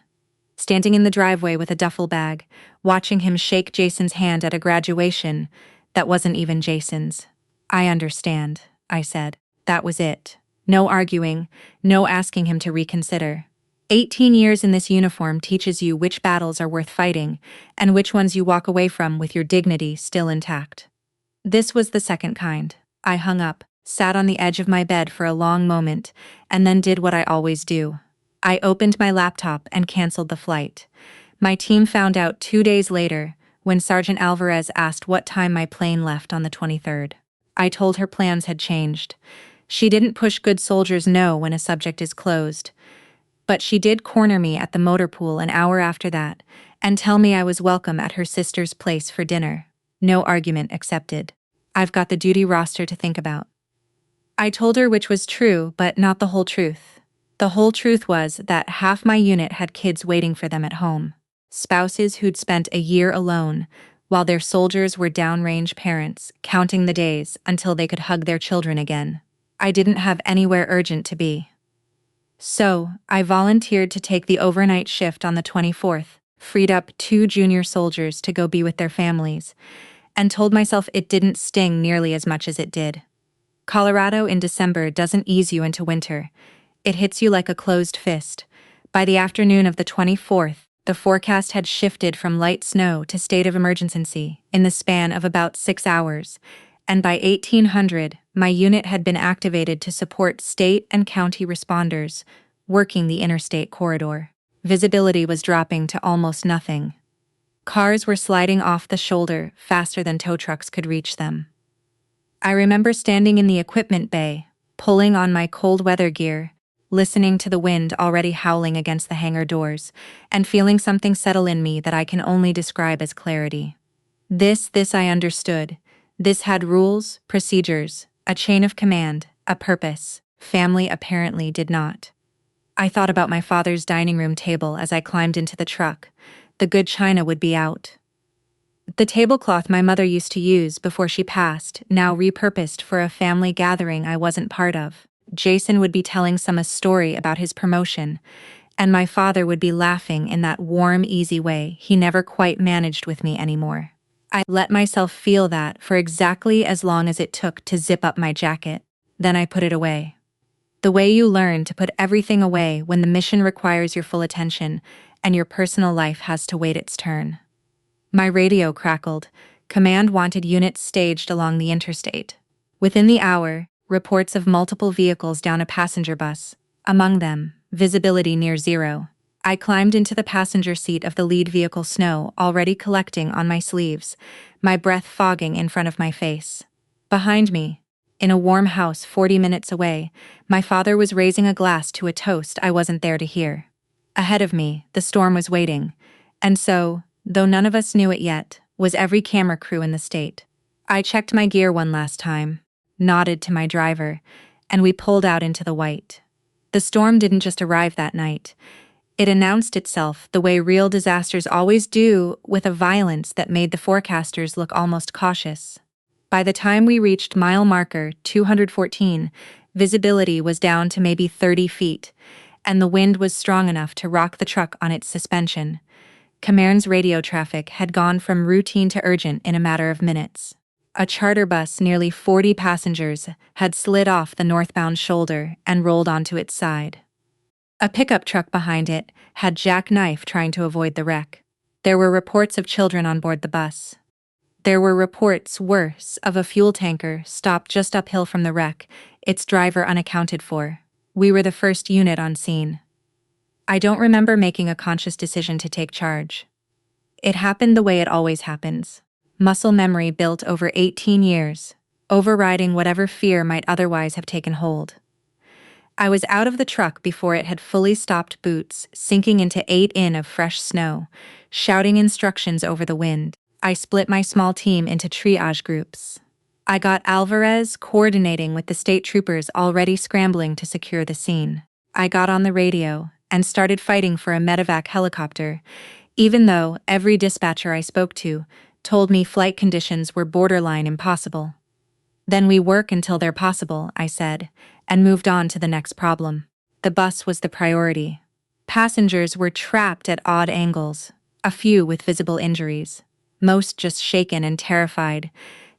Standing in the driveway with a duffel bag, watching him shake Jason's hand at a graduation that wasn't even Jason's. "I understand," I said. That was it. No arguing, no asking him to reconsider. 18 years in this uniform teaches you which battles are worth fighting and which ones you walk away from with your dignity still intact. This was the second kind. I hung up, sat on the edge of my bed for a long moment, and then did what I always do. I opened my laptop and canceled the flight. My team found out 2 days later when Sergeant Alvarez asked what time my plane left on the 23rd. I told her plans had changed. She didn't push good soldiers no when a subject is closed. But she did corner me at the motor pool an hour after that and tell me I was welcome at her sister's place for dinner. No argument accepted. I've got the duty roster to think about. I told her which was true, but not the whole truth. The whole truth was that half my unit had kids waiting for them at home. Spouses who'd spent a year alone, while their soldiers were downrange parents, counting the days until they could hug their children again. I didn't have anywhere urgent to be. So, I volunteered to take the overnight shift on the 24th, freed up 2 junior soldiers to go be with their families, and told myself it didn't sting nearly as much as it did. Colorado in December doesn't ease you into winter. It hits you like a closed fist. By the afternoon of the 24th, the forecast had shifted from light snow to state of emergency in the span of about 6 hours, and by 1800, my unit had been activated to support state and county responders, working the interstate corridor. Visibility was dropping to almost nothing. Cars were sliding off the shoulder faster than tow trucks could reach them. I remember standing in the equipment bay, pulling on my cold weather gear, listening to the wind already howling against the hangar doors, and feeling something settle in me that I can only describe as clarity. This I understood. This had rules, procedures, a chain of command, a purpose. Family apparently did not. I thought about my father's dining room table as I climbed into the truck. The good china would be out. The tablecloth my mother used to use before she passed, now repurposed for a family gathering I wasn't part of. Jason would be telling some a story about his promotion, and my father would be laughing in that warm, easy way he never quite managed with me anymore. I let myself feel that for exactly as long as it took to zip up my jacket. Then I put it away. The way you learn to put everything away when the mission requires your full attention and your personal life has to wait its turn. My radio crackled. Command wanted units staged along the interstate. Within the hour, reports of multiple vehicles down a passenger bus. Among them, visibility near zero. I climbed into the passenger seat of the lead vehicle, snow already collecting on my sleeves, my breath fogging in front of my face. Behind me, in a warm house 40 minutes away, my father was raising a glass to a toast I wasn't there to hear. Ahead of me, the storm was waiting, and so, though none of us knew it yet, was every camera crew in the state. I checked my gear one last time, nodded to my driver, and we pulled out into the white. The storm didn't just arrive that night. It announced itself the way real disasters always do, with a violence that made the forecasters look almost cautious. By the time we reached mile marker 214, visibility was down to maybe 30 feet, and the wind was strong enough to rock the truck on its suspension. Command's radio traffic had gone from routine to urgent in a matter of minutes. A charter bus, nearly 40 passengers, had slid off the northbound shoulder and rolled onto its side. A pickup truck behind it had jackknifed trying to avoid the wreck. There were reports of children on board the bus. There were reports, worse, of a fuel tanker stopped just uphill from the wreck, its driver unaccounted for. We were the first unit on scene. I don't remember making a conscious decision to take charge. It happened the way it always happens. Muscle memory built over 18 years, overriding whatever fear might otherwise have taken hold. I was out of the truck before it had fully stopped, boots sinking into 8 in of fresh snow, shouting instructions over the wind. I split my small team into triage groups. I got Alvarez coordinating with the state troopers already scrambling to secure the scene. I got on the radio and started fighting for a medevac helicopter, even though every dispatcher I spoke to told me flight conditions were borderline impossible. Then we work until they're possible, I said, and moved on to the next problem. The bus was the priority. Passengers were trapped at odd angles, a few with visible injuries, most just shaken and terrified,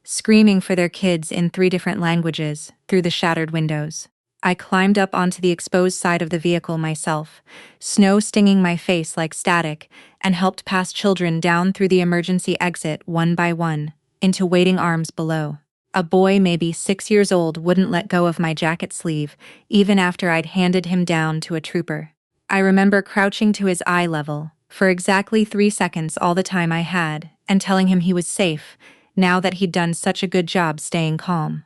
screaming for their kids in 3 different languages through the shattered windows. I climbed up onto the exposed side of the vehicle myself, snow stinging my face like static, and helped pass children down through the emergency exit one by one, into waiting arms below. A boy maybe 6 years old wouldn't let go of my jacket sleeve, even after I'd handed him down to a trooper. I remember crouching to his eye level, for exactly 3 seconds all the time I had, and telling him he was safe, now that he'd done such a good job staying calm.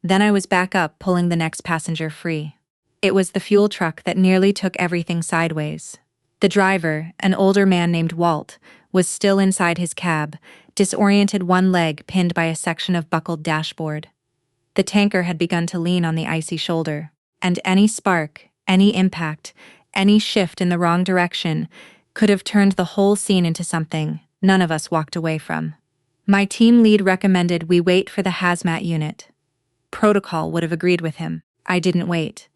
Then I was back up pulling the next passenger free. It was the fuel truck that nearly took everything sideways. The driver, an older man named Walt, was still inside his cab, disoriented, one leg pinned by a section of buckled dashboard. The tanker had begun to lean on the icy shoulder, and any spark, any impact, any shift in the wrong direction could have turned the whole scene into something none of us walked away from. My team lead recommended we wait for the hazmat unit. Protocol would have agreed with him. I didn't wait.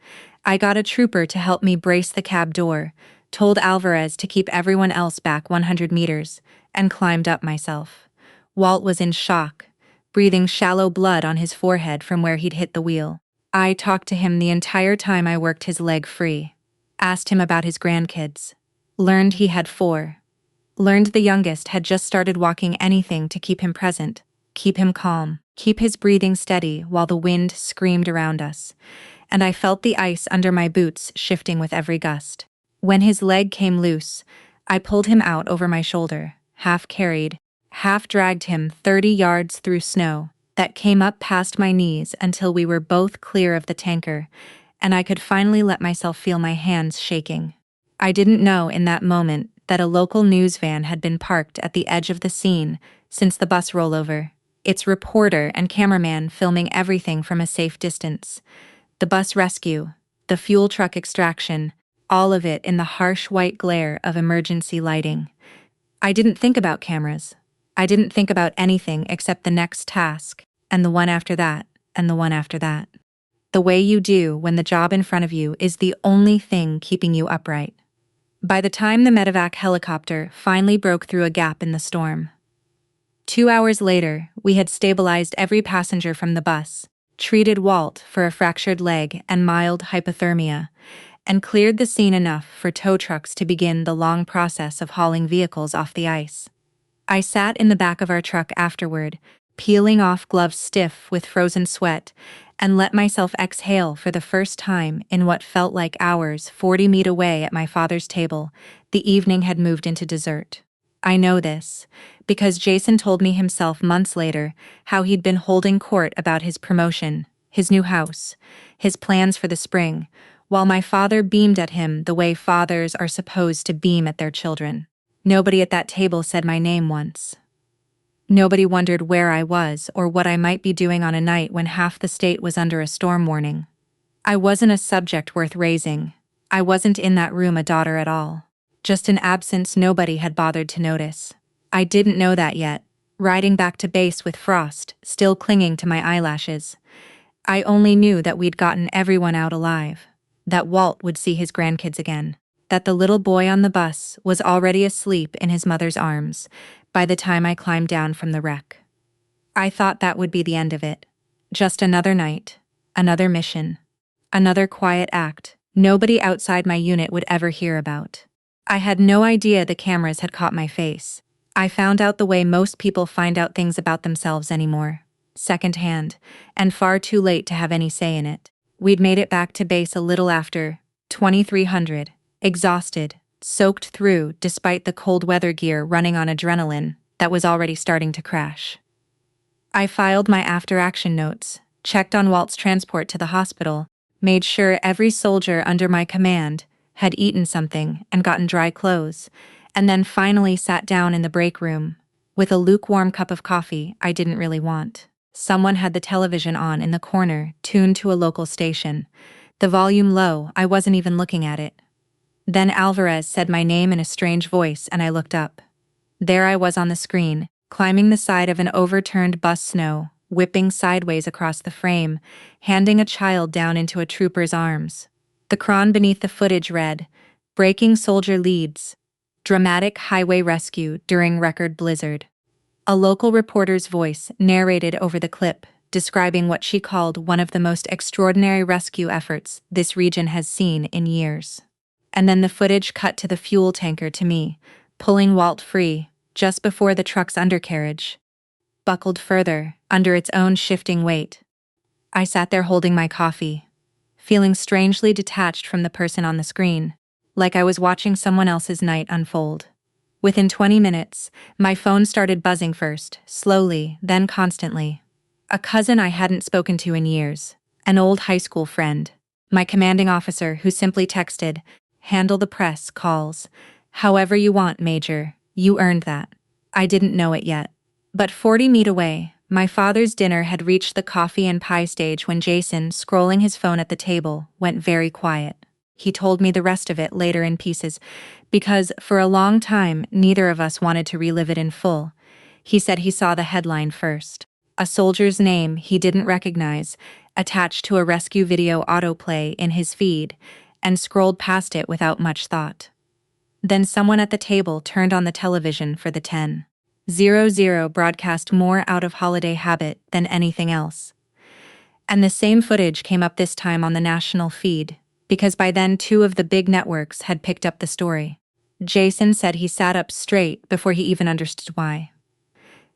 I got a trooper to help me brace the cab door, told Alvarez to keep everyone else back 100 meters, and climbed up myself. Walt was in shock, breathing shallow blood on his forehead from where he'd hit the wheel. I talked to him the entire time I worked his leg free. Asked him about his grandkids. Learned he had 4. Learned the youngest had just started walking, anything to keep him present, keep him calm, keep his breathing steady while the wind screamed around us. And I felt the ice under my boots shifting with every gust. When his leg came loose, I pulled him out over my shoulder, half carried, half dragged him 30 yards through snow that came up past my knees until we were both clear of the tanker, and I could finally let myself feel my hands shaking. I didn't know in that moment that a local news van had been parked at the edge of the scene since the bus rollover, its reporter and cameraman filming everything from a safe distance. The bus rescue, the fuel truck extraction, all of it in the harsh white glare of emergency lighting. I didn't think about cameras. I didn't think about anything except the next task, and the one after that, and the one after that. The way you do when the job in front of you is the only thing keeping you upright. By the time the medevac helicopter finally broke through a gap in the storm, 2 hours later, we had stabilized every passenger from the bus, treated Walt for a fractured leg and mild hypothermia, and cleared the scene enough for tow trucks to begin the long process of hauling vehicles off the ice. I sat in the back of our truck afterward, peeling off gloves stiff with frozen sweat, and let myself exhale for the first time in what felt like hours 40 feet away at my father's table. The evening had moved into dessert. I know this, because Jason told me himself months later how he'd been holding court about his promotion, his new house, his plans for the spring, while my father beamed at him the way fathers are supposed to beam at their children. Nobody at that table said my name once. Nobody wondered where I was or what I might be doing on a night when half the state was under a storm warning. I wasn't a subject worth raising. I wasn't in that room a daughter at all. Just an absence nobody had bothered to notice. I didn't know that yet, riding back to base with frost still clinging to my eyelashes. I only knew that we'd gotten everyone out alive, that Walt would see his grandkids again, that the little boy on the bus was already asleep in his mother's arms by the time I climbed down from the wreck. I thought that would be the end of it. Just another night, another mission, another quiet act nobody outside my unit would ever hear about. I had no idea the cameras had caught my face. I found out the way most people find out things about themselves anymore, secondhand, and far too late to have any say in it. We'd made it back to base a little after 2300, exhausted, soaked through despite the cold weather gear running on adrenaline that was already starting to crash. I filed my after-action notes, checked on Walt's transport to the hospital, made sure every soldier under my command had eaten something and gotten dry clothes, and then finally sat down in the break room with a lukewarm cup of coffee I didn't really want. Someone had the television on in the corner, tuned to a local station. The volume low, I wasn't even looking at it. Then Alvarez said my name in a strange voice and I looked up. There I was on the screen, climbing the side of an overturned bus snow, whipping sideways across the frame, handing a child down into a trooper's arms. The cron beneath the footage read, "Breaking soldier leads. Dramatic highway rescue during record blizzard." A local reporter's voice narrated over the clip, describing what she called one of the most extraordinary rescue efforts this region has seen in years. And then the footage cut to the fuel tanker to me, pulling Walt free, just before the truck's undercarriage buckled further, under its own shifting weight. I sat there holding my coffee, feeling strangely detached from the person on the screen, like I was watching someone else's night unfold. Within 20 minutes, my phone started buzzing first, slowly, then constantly. A cousin I hadn't spoken to in years, an old high school friend, my commanding officer who simply texted, "Handle the press calls. However you want, Major. You earned that." I didn't know it yet. But 40 feet away, my father's dinner had reached the coffee and pie stage when Jason, scrolling his phone at the table, went very quiet. He told me the rest of it later in pieces, because for a long time neither of us wanted to relive it in full. He said he saw the headline first. A soldier's name he didn't recognize, attached to a rescue video autoplay in his feed, and scrolled past it without much thought. Then someone at the table turned on the television for the 10:00 broadcast more out of holiday habit than anything else. And the same footage came up this time on the national feed, because by then 2 of the big networks had picked up the story. Jason said he sat up straight before he even understood why.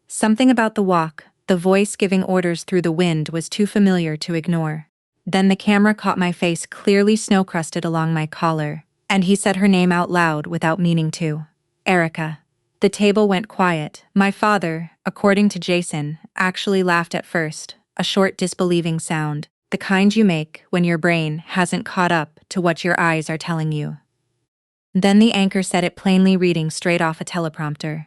Something about the walk, the voice giving orders through the wind, was too familiar to ignore. Then the camera caught my face clearly snow-crusted along my collar, and he said her name out loud without meaning to. Erica. The table went quiet. My father, according to Jason, actually laughed at first, a short disbelieving sound, the kind you make when your brain hasn't caught up to what your eyes are telling you. Then the anchor said it plainly, reading straight off a teleprompter.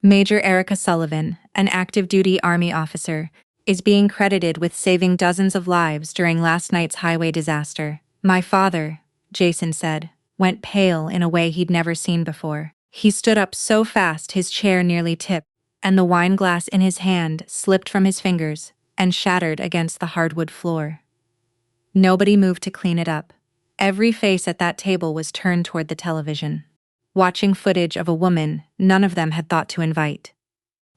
Major Erica Sullivan, an active-duty Army officer, is being credited with saving dozens of lives during last night's highway disaster. My father, Jason said, went pale in a way he'd never seen before. He stood up so fast his chair nearly tipped, and the wine glass in his hand slipped from his fingers and shattered against the hardwood floor. Nobody moved to clean it up. Every face at that table was turned toward the television, watching footage of a woman none of them had thought to invite.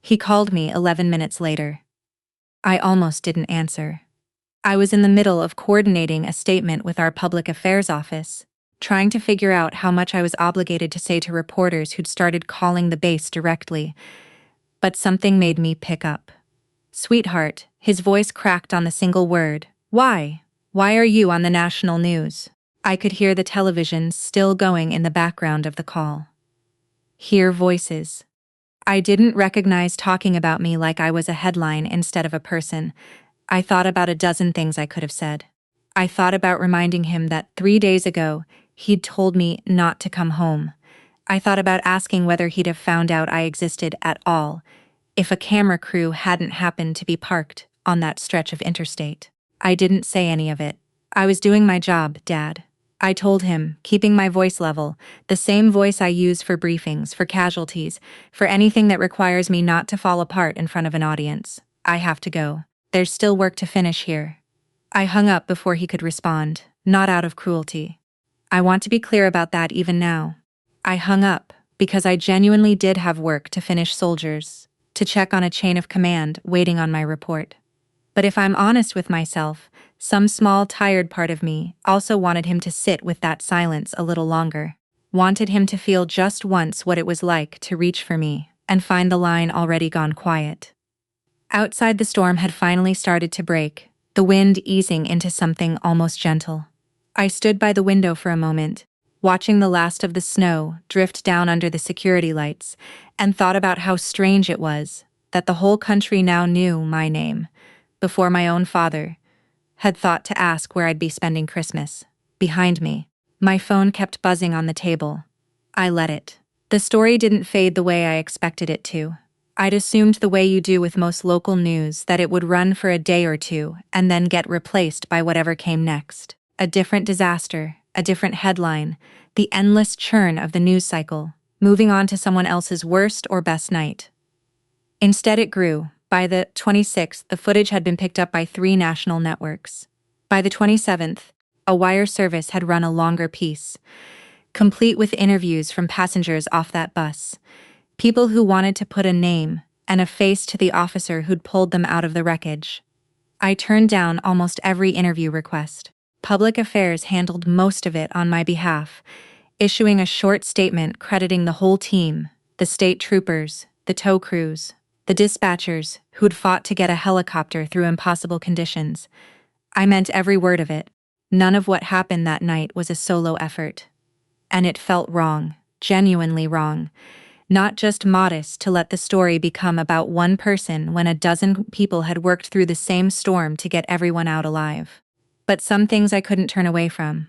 He called me 11 minutes later. I almost didn't answer. I was in the middle of coordinating a statement with our public affairs office, trying to figure out how much I was obligated to say to reporters who'd started calling the base directly. But something made me pick up. "Sweetheart," his voice cracked on the single word. "Why? Why are you on the national news?" I could hear the television still going in the background of the call. Hear voices. I didn't recognize talking about me like I was a headline instead of a person. I thought about a dozen things I could have said. I thought about reminding him that 3 days ago, he'd told me not to come home. I thought about asking whether he'd have found out I existed at all if a camera crew hadn't happened to be parked on that stretch of interstate. I didn't say any of it. I was doing my job, Dad. I told him, keeping my voice level, the same voice I use for briefings, for casualties, for anything that requires me not to fall apart in front of an audience. I have to go. There's still work to finish here. I hung up before he could respond, not out of cruelty. I want to be clear about that even now. I hung up because I genuinely did have work to finish, soldiers, to check on a chain of command waiting on my report. But if I'm honest with myself, some small, tired part of me also wanted him to sit with that silence a little longer, wanted him to feel just once what it was like to reach for me and find the line already gone quiet. Outside, the storm had finally started to break, the wind easing into something almost gentle. I stood by the window for a moment, watching the last of the snow drift down under the security lights, and thought about how strange it was that the whole country now knew my name, before my own father had thought to ask where I'd be spending Christmas. Behind me, my phone kept buzzing on the table. I let it. The story didn't fade the way I expected it to. I'd assumed, the way you do with most local news, that it would run for a day or two and then get replaced by whatever came next. A different disaster, a different headline, the endless churn of the news cycle, moving on to someone else's worst or best night. Instead, it grew. By the 26th, the footage had been picked up by 3 national networks. By the 27th, a wire service had run a longer piece, complete with interviews from passengers off that bus, people who wanted to put a name and a face to the officer who'd pulled them out of the wreckage. I turned down almost every interview request. Public Affairs handled most of it on my behalf, issuing a short statement crediting the whole team, the state troopers, the tow crews, the dispatchers who'd fought to get a helicopter through impossible conditions. I meant every word of it. None of what happened that night was a solo effort. And it felt wrong, genuinely wrong. Not just modest to let the story become about one person when a dozen people had worked through the same storm to get everyone out alive. But some things I couldn't turn away from.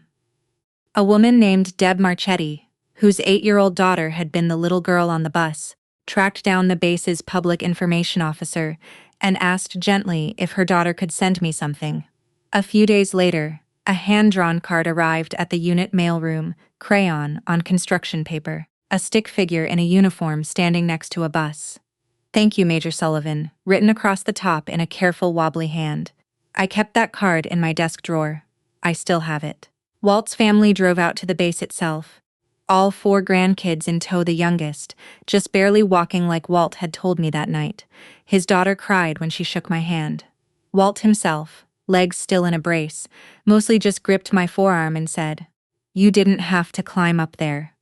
A woman named Deb Marchetti, whose 8-year-old daughter had been the little girl on the bus, tracked down the base's public information officer and asked gently if her daughter could send me something. A few days later, a hand-drawn card arrived at the unit mailroom, crayon on construction paper, a stick figure in a uniform standing next to a bus. "Thank you, Major Sullivan," written across the top in a careful, wobbly hand. I kept that card in my desk drawer. I still have it. Walt's family drove out to the base itself. All 4 grandkids in tow, the youngest, just barely walking like Walt had told me that night. His daughter cried when she shook my hand. Walt himself, legs still in a brace, mostly just gripped my forearm and said, "You didn't have to climb up there."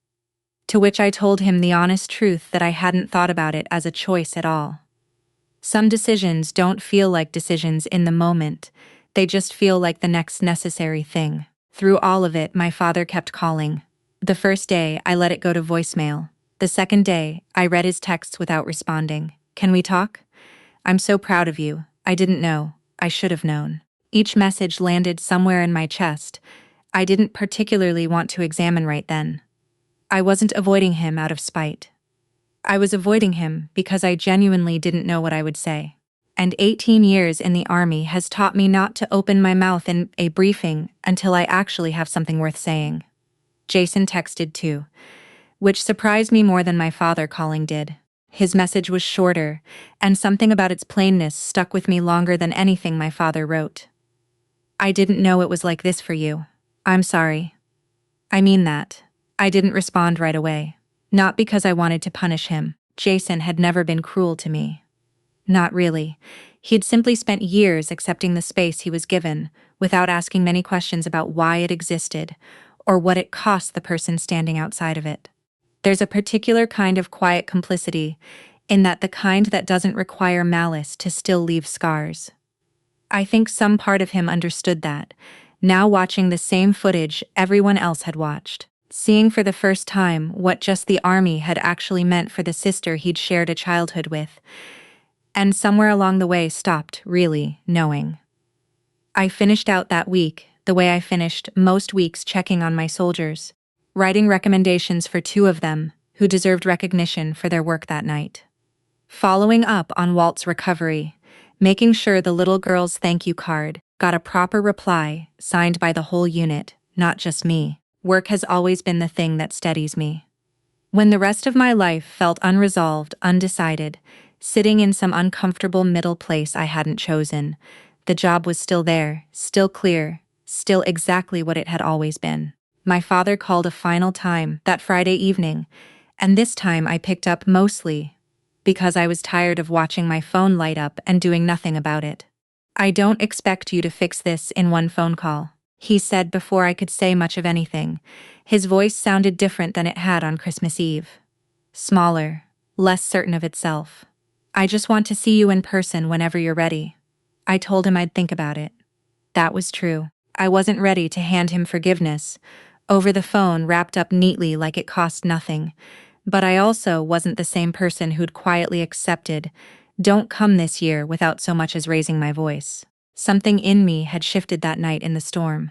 To which I told him the honest truth that I hadn't thought about it as a choice at all. Some decisions don't feel like decisions in the moment. They just feel like the next necessary thing. Through all of it, my father kept calling. The first day, I let it go to voicemail. The second day, I read his texts without responding. "Can we talk? I'm so proud of you. I didn't know. I should have known." Each message landed somewhere in my chest. I didn't particularly want to examine right then. I wasn't avoiding him out of spite. I was avoiding him because I genuinely didn't know what I would say. And 18 years in the Army has taught me not to open my mouth in a briefing until I actually have something worth saying. Jason texted too, which surprised me more than my father calling did. His message was shorter, and something about its plainness stuck with me longer than anything my father wrote. I didn't know it was like this for you. I'm sorry. I mean that. I didn't respond right away. Not because I wanted to punish him. Jason had never been cruel to me. Not really. He'd simply spent years accepting the space he was given, without asking many questions about why it existed, or what it cost the person standing outside of it. There's a particular kind of quiet complicity, in that the kind that doesn't require malice to still leave scars. I think some part of him understood that, now watching the same footage everyone else had watched, seeing for the first time what just the army had actually meant for the sister he'd shared a childhood with, and somewhere along the way stopped really knowing. I finished out that week the way I finished most weeks, checking on my soldiers, writing recommendations for 2 of them who deserved recognition for their work that night. Following up on Walt's recovery, making sure the little girl's thank you card got a proper reply signed by the whole unit, not just me. Work has always been the thing that steadies me. When the rest of my life felt unresolved, undecided, sitting in some uncomfortable middle place I hadn't chosen, the job was still there, still clear, still exactly what it had always been. My father called a final time that Friday evening, and this time I picked up mostly because I was tired of watching my phone light up and doing nothing about it. I don't expect you to fix this in one phone call, he said before I could say much of anything. His voice sounded different than it had on Christmas Eve. Smaller, less certain of itself. I just want to see you in person whenever you're ready. I told him I'd think about it. That was true. I wasn't ready to hand him forgiveness, over the phone wrapped up neatly like it cost nothing, but I also wasn't the same person who'd quietly accepted, "Don't come this year," without so much as raising my voice. Something in me had shifted that night in the storm.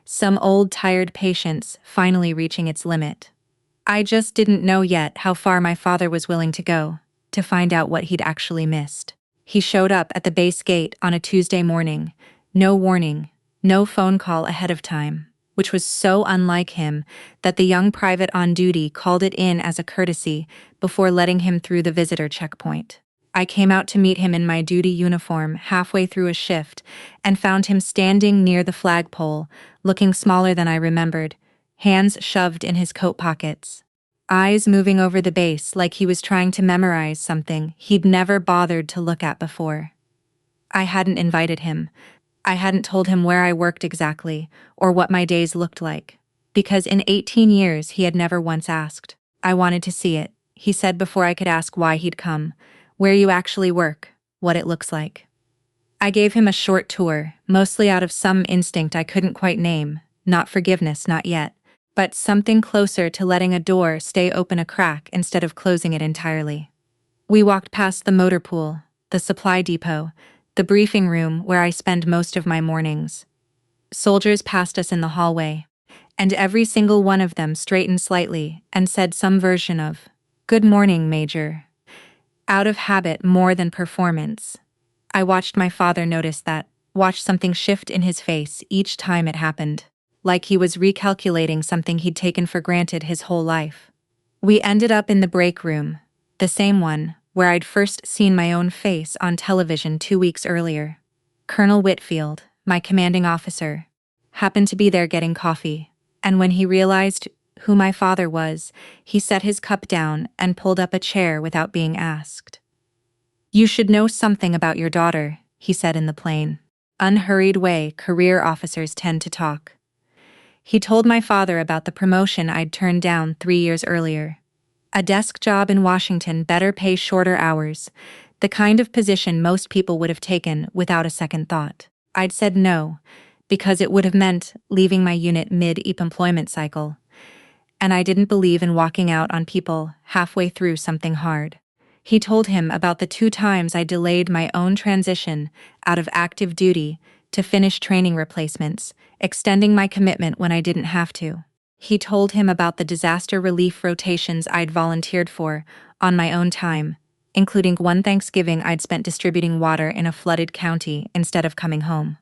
Some old tired patience finally reaching its limit. I just didn't know yet how far my father was willing to go, to find out what he'd actually missed. He showed up at the base gate on a Tuesday morning, no warning, no phone call ahead of time, which was so unlike him that the young private on duty called it in as a courtesy before letting him through the visitor checkpoint. I came out to meet him in my duty uniform halfway through a shift and found him standing near the flagpole, looking smaller than I remembered, hands shoved in his coat pockets, eyes moving over the base like he was trying to memorize something he'd never bothered to look at before. I hadn't invited him. I hadn't told him where I worked exactly, or what my days looked like, because in 18 years he had never once asked. I wanted to see it, he said before I could ask why he'd come, where you actually work, what it looks like. I gave him a short tour, mostly out of some instinct I couldn't quite name, not forgiveness, not yet, but something closer to letting a door stay open a crack instead of closing it entirely. We walked past the motor pool, the supply depot, the briefing room where I spend most of my mornings. Soldiers passed us in the hallway, and every single one of them straightened slightly and said some version of, "Good morning, Major," out of habit more than performance. I watched my father notice that, watched something shift in his face each time it happened, like he was recalculating something he'd taken for granted his whole life. We ended up in the break room, the same one where I'd first seen my own face on television 2 weeks earlier. Colonel Whitfield, my commanding officer, happened to be there getting coffee, and when he realized who my father was, he set his cup down and pulled up a chair without being asked. "You should know something about your daughter," he said in the plain, unhurried way career officers tend to talk. He told my father about the promotion I'd turned down 3 years earlier. A desk job in Washington, better pay, shorter hours, the kind of position most people would have taken without a second thought. I'd said no, because it would have meant leaving my unit mid-employment cycle, and I didn't believe in walking out on people halfway through something hard. He told him about the 2 times I delayed my own transition out of active duty to finish training replacements, extending my commitment when I didn't have to. He told him about the disaster relief rotations I'd volunteered for on my own time, including one Thanksgiving I'd spent distributing water in a flooded county instead of coming home.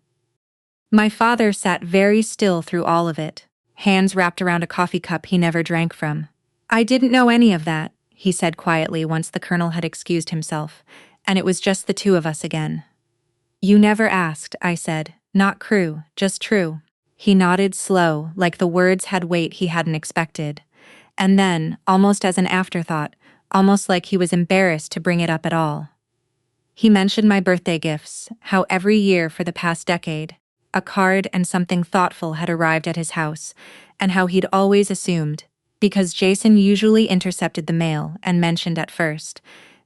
My father sat very still through all of it, hands wrapped around a coffee cup he never drank from. "I didn't know any of that," he said quietly once the colonel had excused himself, and it was just the two of us again. "You never asked," I said. "Not Crew, just True." He nodded slow, like the words had weight he hadn't expected. And then, almost as an afterthought, almost like he was embarrassed to bring it up at all, he mentioned my birthday gifts, how every year for the past decade, a card and something thoughtful had arrived at his house, and how he'd always assumed, because Jason usually intercepted the mail and mentioned at first,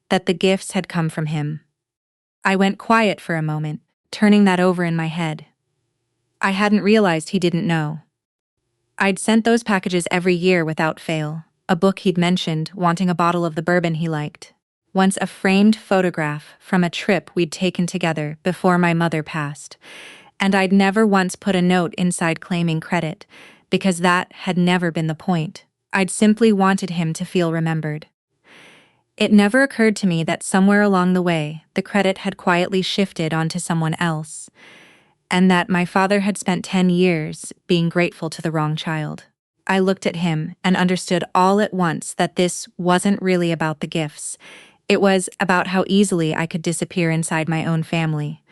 that the gifts had come from him. I went quiet for a moment, turning that over in my head. I hadn't realized he didn't know. I'd sent those packages every year without fail, a book he'd mentioned, wanting a bottle of the bourbon he liked, once a framed photograph from a trip we'd taken together before my mother passed, and I'd never once put a note inside claiming credit, because that had never been the point. I'd simply wanted him to feel remembered. It never occurred to me that somewhere along the way, the credit had quietly shifted onto someone else, and that my father had spent 10 years being grateful to the wrong child. I looked at him and understood all at once that this wasn't really about the gifts. It was about how easily I could disappear inside my own family,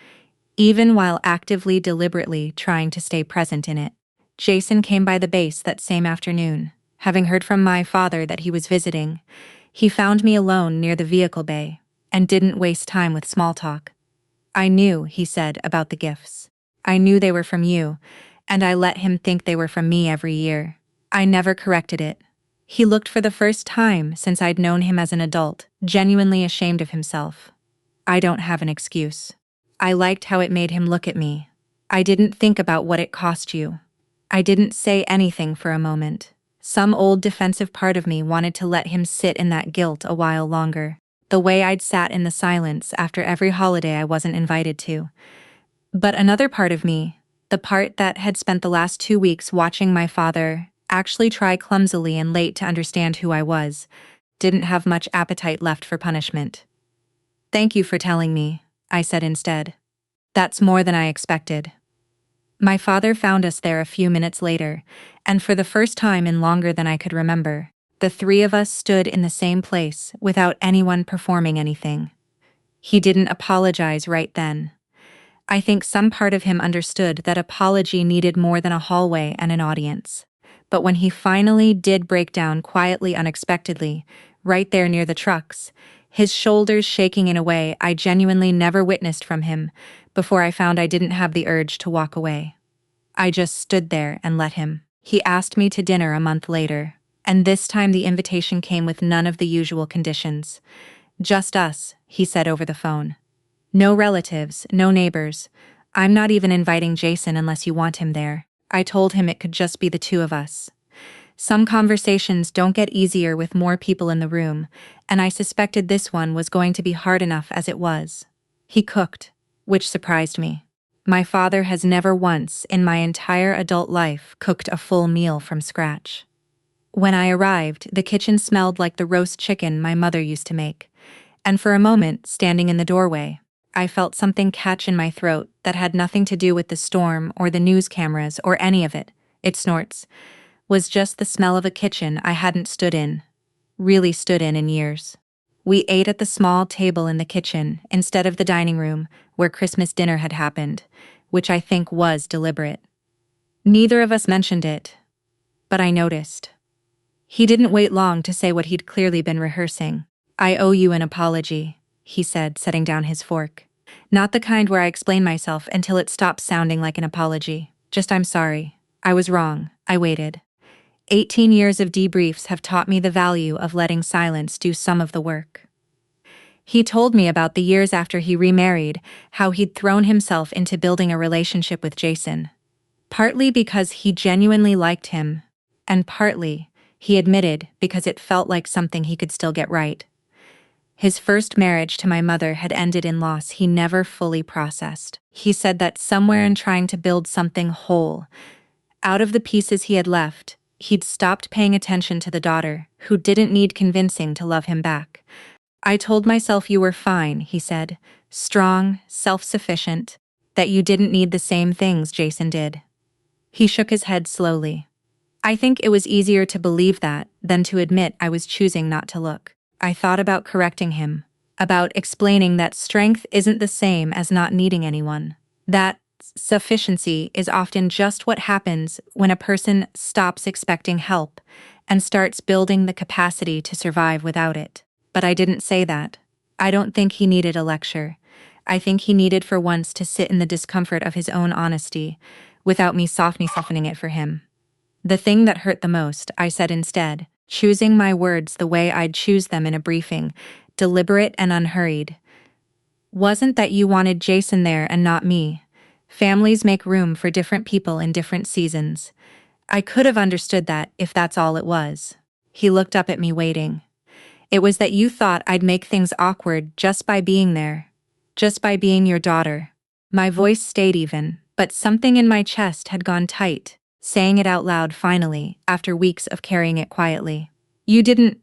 even while actively, deliberately trying to stay present in it. Jason came by the base that same afternoon. Having heard from my father that he was visiting, he found me alone near the vehicle bay and didn't waste time with small talk. "I knew," he said, "about the gifts. I knew they were from you, and I let him think they were from me every year. I never corrected it." He looked for the first time since I'd known him as an adult, genuinely ashamed of himself. I don't have an excuse. I liked how it made him look at me. "I didn't think about what it cost you." I didn't say anything for a moment. Some old defensive part of me wanted to let him sit in that guilt a while longer, the way I'd sat in the silence after every holiday I wasn't invited to. But another part of me, the part that had spent the last 2 weeks watching my father actually try clumsily and late to understand who I was, didn't have much appetite left for punishment. "Thank you for telling me," I said instead. "That's more than I expected." My father found us there a few minutes later, and for the first time in longer than I could remember, the three of us stood in the same place without anyone performing anything. He didn't apologize right then. I think some part of him understood that apology needed more than a hallway and an audience. But when he finally did break down quietly, unexpectedly, right there near the trucks, his shoulders shaking in a way I genuinely never witnessed from him before I found I didn't have the urge to walk away. I just stood there and let him. He asked me to dinner a month later, and this time the invitation came with none of the usual conditions. "Just us," he said over the phone. "No relatives, no neighbors. I'm not even inviting Jason unless you want him there." I told him it could just be the two of us. Some conversations don't get easier with more people in the room, and I suspected this one was going to be hard enough as it was. He cooked, which surprised me. My father has never once in my entire adult life cooked a full meal from scratch. When I arrived, the kitchen smelled like the roast chicken my mother used to make, and for a moment, standing in the doorway, I felt something catch in my throat that had nothing to do with the storm or the news cameras or any of it. It snorts. Was just the smell of a kitchen I hadn't really stood in years. We ate at the small table in the kitchen instead of the dining room where Christmas dinner had happened, which I think was deliberate. Neither of us mentioned it, but I noticed. He didn't wait long to say what he'd clearly been rehearsing. "I owe you an apology," he said, setting down his fork. "Not the kind where I explain myself until it stops sounding like an apology. Just I'm sorry. I was wrong." I waited. 18 years of debriefs have taught me the value of letting silence do some of the work. He told me about the years after he remarried, how he'd thrown himself into building a relationship with Jason. Partly because he genuinely liked him, and partly, he admitted, because it felt like something he could still get right. His first marriage to my mother had ended in loss he never fully processed. He said that somewhere in trying to build something whole, out of the pieces he had left, he'd stopped paying attention to the daughter, who didn't need convincing to love him back. "I told myself you were fine," he said, "strong, self-sufficient, that you didn't need the same things Jason did." He shook his head slowly. I think it was easier to believe that than to admit I was choosing not to look. I thought about correcting him, about explaining that strength isn't the same as not needing anyone, that sufficiency is often just what happens when a person stops expecting help and starts building the capacity to survive without it. But I didn't say that. I don't think he needed a lecture. I think he needed for once to sit in the discomfort of his own honesty, without me softening it for him. The thing that hurt the most, I said instead, choosing my words the way I'd choose them in a briefing, deliberate and unhurried, wasn't that you wanted Jason there and not me. Families make room for different people in different seasons. I could have understood that if that's all it was. He looked up at me waiting. It was that you thought I'd make things awkward just by being there. Just by being your daughter. My voice stayed even, but something in my chest had gone tight, saying it out loud finally, after weeks of carrying it quietly. You didn't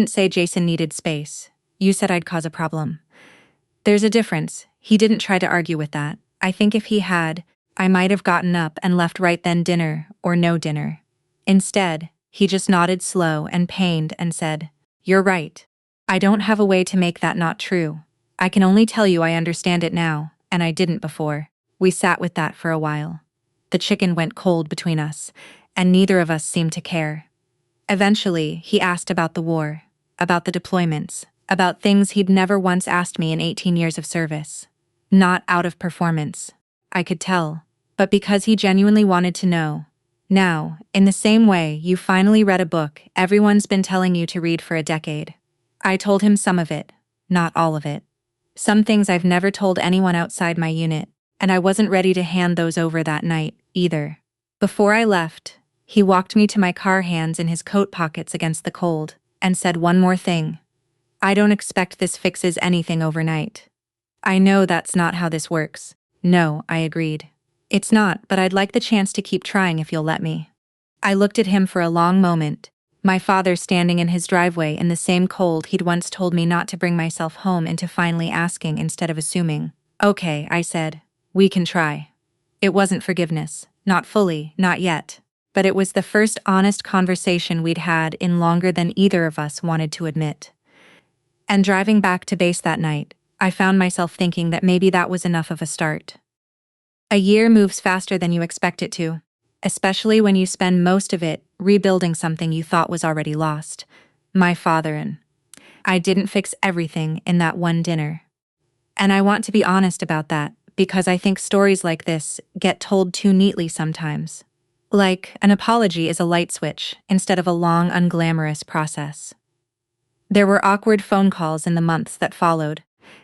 say Jason needed space. You said I'd cause a problem. There's a difference. He didn't try to argue with that. I think if he had, I might have gotten up and left right then, dinner or no dinner. Instead, he just nodded slow and pained and said, "You're right. I don't have a way to make that not true. I can only tell you I understand it now, and I didn't before." We sat with that for a while. The chicken went cold between us, and neither of us seemed to care. Eventually, he asked about the war, about the deployments, about things he'd never once asked me in 18 years of service. Not out of performance, I could tell, but because he genuinely wanted to know. Now, in the same way you finally read a book everyone's been telling you to read for a decade. I told him some of it, not all of it. Some things I've never told anyone outside my unit, and I wasn't ready to hand those over that night, either. Before I left, he walked me to my car, hands in his coat pockets against the cold, and said one more thing. I don't expect this fixes anything overnight. I know that's not how this works. No, I agreed. It's not, but I'd like the chance to keep trying if you'll let me. I looked at him for a long moment, my father standing in his driveway in the same cold he'd once told me not to bring myself home into, finally asking instead of assuming. Okay, I said. We can try. It wasn't forgiveness, not fully, not yet. But it was the first honest conversation we'd had in longer than either of us wanted to admit. And driving back to base that night, I found myself thinking that maybe that was enough of a start. A year moves faster than you expect it to, especially when you spend most of it rebuilding something you thought was already lost. My father and I didn't fix everything in that one dinner. And I want to be honest about that, because I think stories like this get told too neatly sometimes. Like, an apology is a light switch instead of a long, unglamorous process. There were awkward phone calls in the months that followed.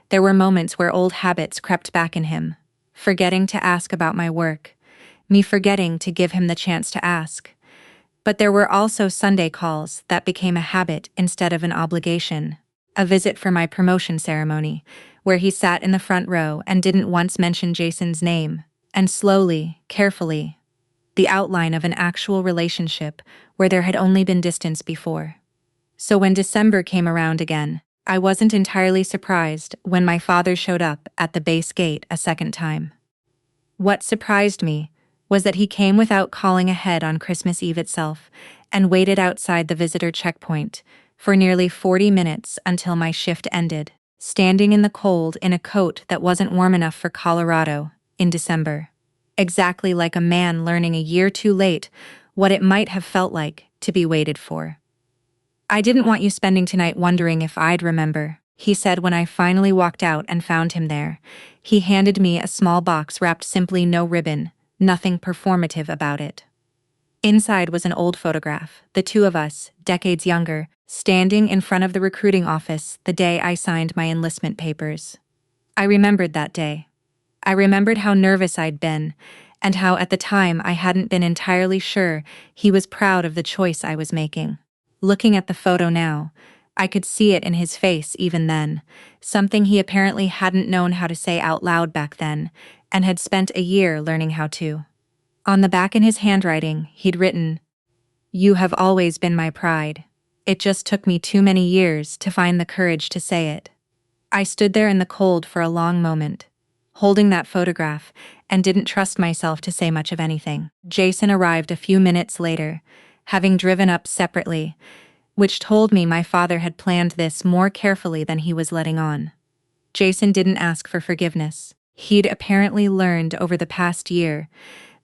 There were moments where old habits crept back in him, forgetting to ask about my work, me forgetting to give him the chance to ask. But there were also Sunday calls that became a habit instead of an obligation. A visit for my promotion ceremony, where he sat in the front row and didn't once mention Jason's name, and slowly, carefully, the outline of an actual relationship where there had only been distance before. So when December came around again, I wasn't entirely surprised when my father showed up at the base gate a second time. What surprised me was that he came without calling ahead on Christmas Eve itself and waited outside the visitor checkpoint for nearly 40 minutes until my shift ended, standing in the cold in a coat that wasn't warm enough for Colorado in December. Exactly like a man learning a year too late what it might have felt like to be waited for. I didn't want you spending tonight wondering if I'd remember, he said when I finally walked out and found him there. He handed me a small box wrapped simply, no ribbon, nothing performative about it. Inside was an old photograph, the two of us, decades younger, standing in front of the recruiting office the day I signed my enlistment papers. I remembered that day. I remembered how nervous I'd been, and how at the time I hadn't been entirely sure he was proud of the choice I was making. Looking at the photo now, I could see it in his face even then, something he apparently hadn't known how to say out loud back then, and had spent a year learning how to. On the back in his handwriting, he'd written, "You have always been my pride. It just took me too many years to find the courage to say it." I stood there in the cold for a long moment, holding that photograph, and didn't trust myself to say much of anything. Jason arrived a few minutes later, having driven up separately, which told me my father had planned this more carefully than he was letting on. Jason didn't ask for forgiveness. He'd apparently learned over the past year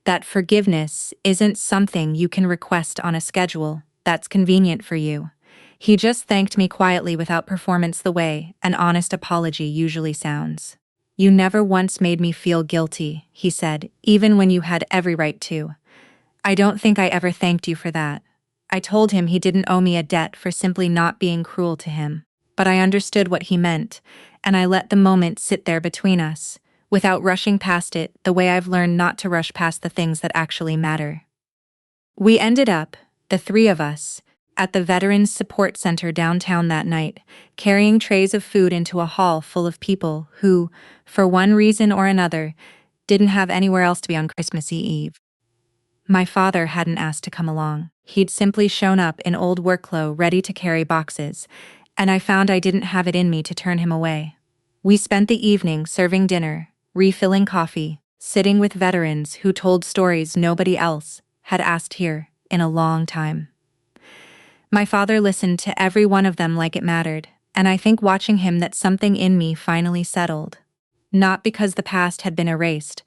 that forgiveness isn't something you can request on a schedule that's convenient for you. He just thanked me quietly without performance, the way an honest apology usually sounds. "You never once made me feel guilty," he said, "even when you had every right to. I don't think I ever thanked you for that." I told him he didn't owe me a debt for simply not being cruel to him. But I understood what he meant, and I let the moment sit there between us, without rushing past it the way I've learned not to rush past the things that actually matter. We ended up, the three of us, at the Veterans Support Center downtown that night, carrying trays of food into a hall full of people who, for one reason or another, didn't have anywhere else to be on Christmas Eve. My father hadn't asked to come along. He'd simply shown up in old work clothes ready to carry boxes, and I found I didn't have it in me to turn him away. We spent the evening serving dinner, refilling coffee, sitting with veterans who told stories nobody else had asked here in a long time. My father listened to every one of them like it mattered, and I think watching him that something in me finally settled. Not because the past had been erased,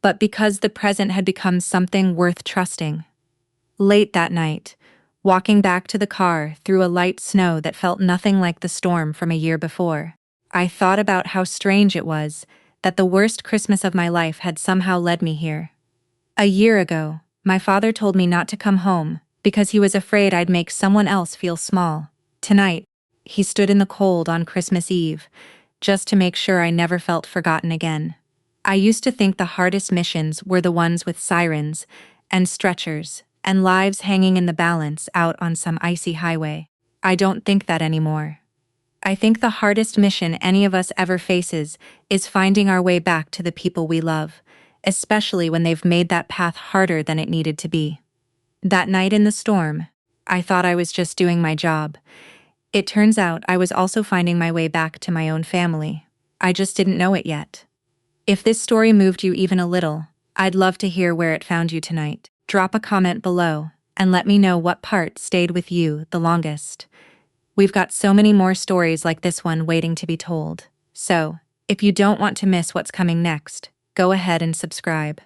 but because the present had become something worth trusting. Late that night, walking back to the car through a light snow that felt nothing like the storm from a year before, I thought about how strange it was that the worst Christmas of my life had somehow led me here. A year ago, my father told me not to come home because he was afraid I'd make someone else feel small. Tonight, he stood in the cold on Christmas Eve, just to make sure I never felt forgotten again. I used to think the hardest missions were the ones with sirens and stretchers and lives hanging in the balance out on some icy highway. I don't think that anymore. I think the hardest mission any of us ever faces is finding our way back to the people we love, especially when they've made that path harder than it needed to be. That night in the storm, I thought I was just doing my job. It turns out I was also finding my way back to my own family. I just didn't know it yet. If this story moved you even a little, I'd love to hear where it found you tonight. Drop a comment below and let me know what part stayed with you the longest. We've got so many more stories like this one waiting to be told. So, if you don't want to miss what's coming next, go ahead and subscribe.